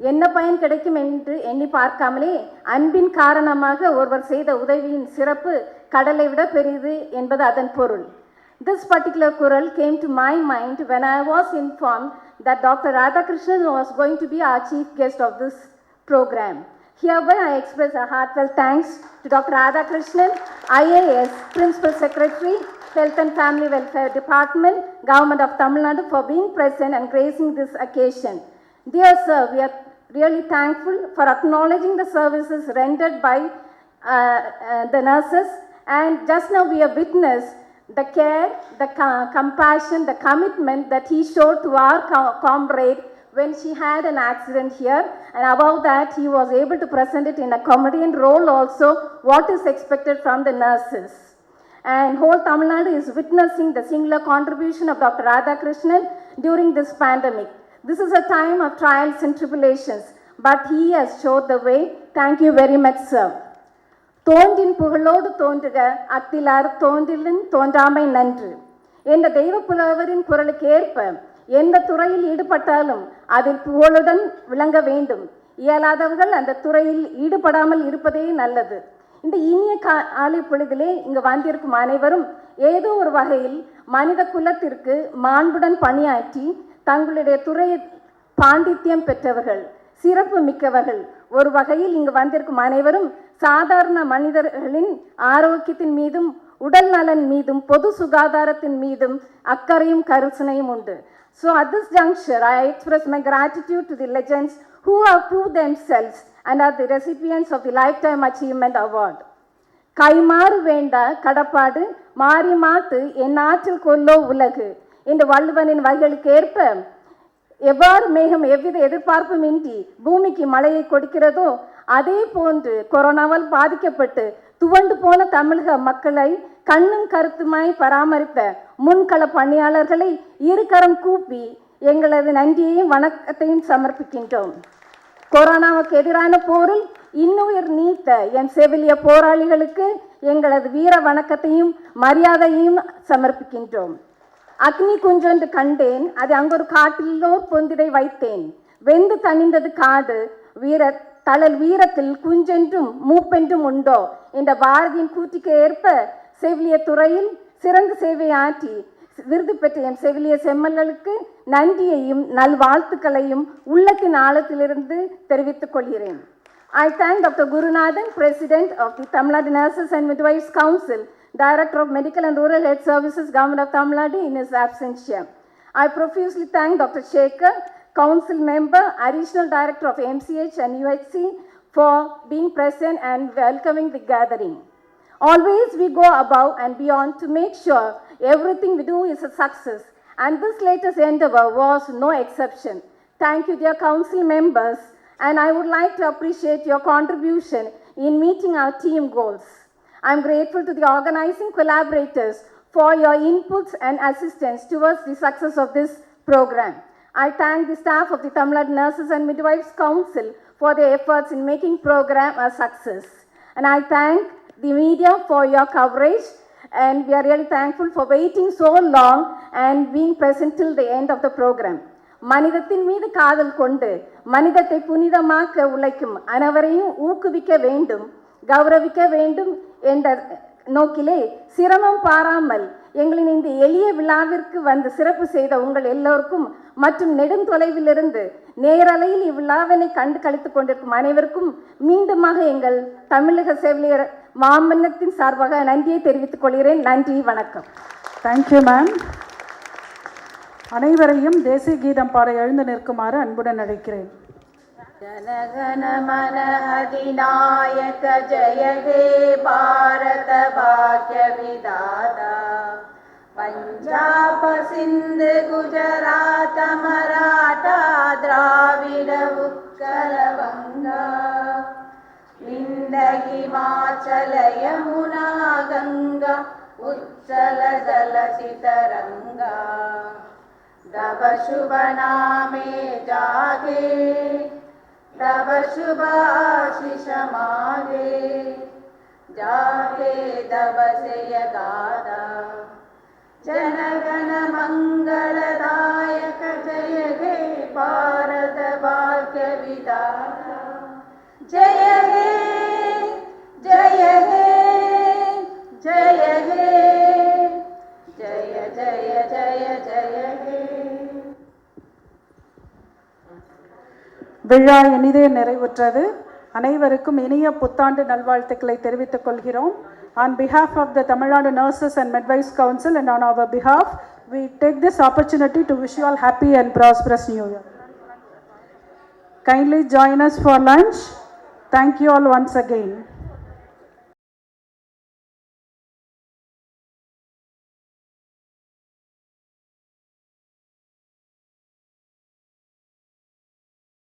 S6: என்ன பயன் கிடைக்கும் என்று எண்ணி பார்க்காமலே அன்பின் காரணமாக ஒருவர் செய்த உதவியின் சிறப்பு கடலை விட பெரிது என்பது அதன் பொருள். This particular kural came to my mind when I was informed that Dr. Radhakrishnan was going to be our chief guest of this program. Hereby I express a heartfelt thanks to Dr. Radhakrishnan, IAS, Principal Secretary, Health and Family Welfare Department, Government of Tamil Nadu, for being present and gracing this occasion. Dear sir, we are really thankful for acknowledging the services rendered by the nurses, and just now we have witnessed the care, the compassion, the commitment that he showed to our comrade when she had an accident here, and above that he was able to present it in a comedian role also, what is expected from the nurses. And whole Tamil Nadu is witnessing the singular contribution of Dr. Radhakrishnan during this pandemic. This is a time of trials and tribulations, but he has showed the way. Thank you very much, sir. தோன்றின் புகழோடு தோன்றுக அத்திலார் தோன்றிலின் தோன்றாமை நன்று என்ற தெய்வ புலவரின் குரலுக்கு ஏற்ப எந்த துறையில் ஈடுபட்டாலும் அதில் புகழுடன் விளங்க வேண்டும். இயலாதவர்கள் அந்த துறையில் ஈடுபடாமல் இருப்பதே நல்லது. இந்த இனிய காலை பொழுதிலே இங்கு வந்திருக்கும் அனைவரும் ஏதோ ஒரு வகையில் மனித குலத்திற்கு மாண்புடன் பணியாற்றி தங்களுடைய துறையை பாண்டித்யம் பெற்றவர்கள், சிறப்பு மிக்கவர்கள். ஒரு வகையில் இங்கு வந்திருக்கும் அனைவரும் சாதாரண மனிதர்களின் ஆரோக்கியத்தின் மீதும் உடல் நலன் மீதும் பொது சுகாதாரத்தின் மீதும் அக்கறையும் கருசனையும் உண்டு. So at this juncture, I express my gratitude to the legends who have proved themselves and are the recipients of the Lifetime Achievement Award. கைமாறு வேண்டா கடப்பாடு மாறி மாத்து என் ஆற்றில் கொல்லோ உலகு இந்த வள்ளுவனின் வகைகளுக்கு ஏற்ப எவ்வாறு மேகம் எவ்வித எதிர்பார்ப்பும் இன்றி பூமிக்கு மழையை கொடுக்கிறதோ அதே போன்று கொரோனாவால் பாதிக்கப்பட்டு துவண்டு போன தமிழக மக்களை கண்ணும் கருத்துமாய் பராமரித்த முன்கள பணியாளர்களை இருகரம் கூப்பி எங்களது நன்றியையும் வணக்கத்தையும் சமர்ப்பிக்கின்றோம். கொரோனாவுக்கு எதிரான போரில் இன்னுயிர் நீத்த என் செவிலிய போராளிகளுக்கு எங்களது வீர வணக்கத்தையும் மரியாதையையும் சமர்ப்பிக்கின்றோம். அக்னி குஞ்சொன்று கண்டேன், அது அங்கொரு காட்டிலோ பொந்திரை வைத்தேன். வெந்து தணிந்தது காடு தளல் வீரத்தில் குஞ்சென்றும் மூப்பென்றும் உண்டோ என்ற பாரதியின் கூற்றுக்கு ஏற்ப செவிலிய துறையில் சிறந்த சேவை ஆற்றி விருது பெற்ற என் செவிலிய செம்மல்களுக்கு நன்றியையும் நல்வாழ்த்துக்களையும் உள்ளத்தின் ஆழத்திலிருந்து தெரிவித்துக் கொள்கிறேன். I thank Dr. Gurunathan, President of the Tamil Nadu Nurses and Midwives Council, Director of Medical and Rural Health Services, Government of Tamil Nadu, in his absentia. I profusely thank Dr. Shekhar, Council Member, Additional Director of MCH and UHC, for being present and welcoming the gathering. Always we go above and beyond to make sure everything we do is a success, and this latest endeavor was no exception. Thank you, dear Council members, and I would like to appreciate your contribution in meeting our team goals. I am grateful to the organizing collaborators for your inputs and assistance towards the success of this program. I thank the staff of the Tamil Nadu Nurses and Midwives Council for their efforts in making program a success. And I thank the media for your coverage, and we are really thankful for waiting so long and being present till the end of the program. மனிதத்தின் மீது காதல் கொண்டு மனிதத்தை புனிதமாக்க உழைக்கும் அனைவரையும் ஊக்குவிக்க வேண்டும், கௌரவிக்க வேண்டும் என்ற நோக்கிலே சிரமம் பாராமல் எங்களின் இந்த எளிய விழாவிற்கு வந்து சிறப்பு செய்த உங்கள் எல்லோருக்கும் மற்றும் நெடுந்தொலைவிலிருந்து நேரலையில் இவ்விழாவினை கண்டு கழித்துக் கொண்டிருக்கும் அனைவருக்கும் மீண்டுமாக எங்கள் தமிழக செவிலியர் மாமன்னத்தின் சார்பாக நன்றியை தெரிவித்துக் கொள்கிறேன். நன்றி, வணக்கம்.
S1: Thank you ma'am. அனைவரையும் தேசிய கீதம் பாட எழுந்து நிற்குமாறு அன்புடன் அழைக்கிறேன்.
S2: जनगण मन अधिनायक जय हे भारत भाग्य विधाता, पंजाब सिंध गुजरात मराठा द्राविड उत्कल बंगा, विंध्य हिमाचल यमुना गंगा उच्चल जलचितरंगा, तव शुभ नामे जागे तव शुभ आशीष मागे, जागे तव सेय गाथा, जनगण मंगलदायक जय हे भारत भाग्य विधाता, जय हे जय हे जय हे जय जय जय जय हे.
S1: விழா இனிதே நிறைவுற்றது. அனைவருக்கும் இனிய புத்தாண்டு நல்வாழ்த்துக்களை தெரிவித்துக் கொள்கிறோம். On behalf of the Tamil Nadu Nurses and Midwives Council and on our behalf, we take this opportunity to wish you all happy and prosperous New Year. Kindly join us for lunch. Thank you all once again.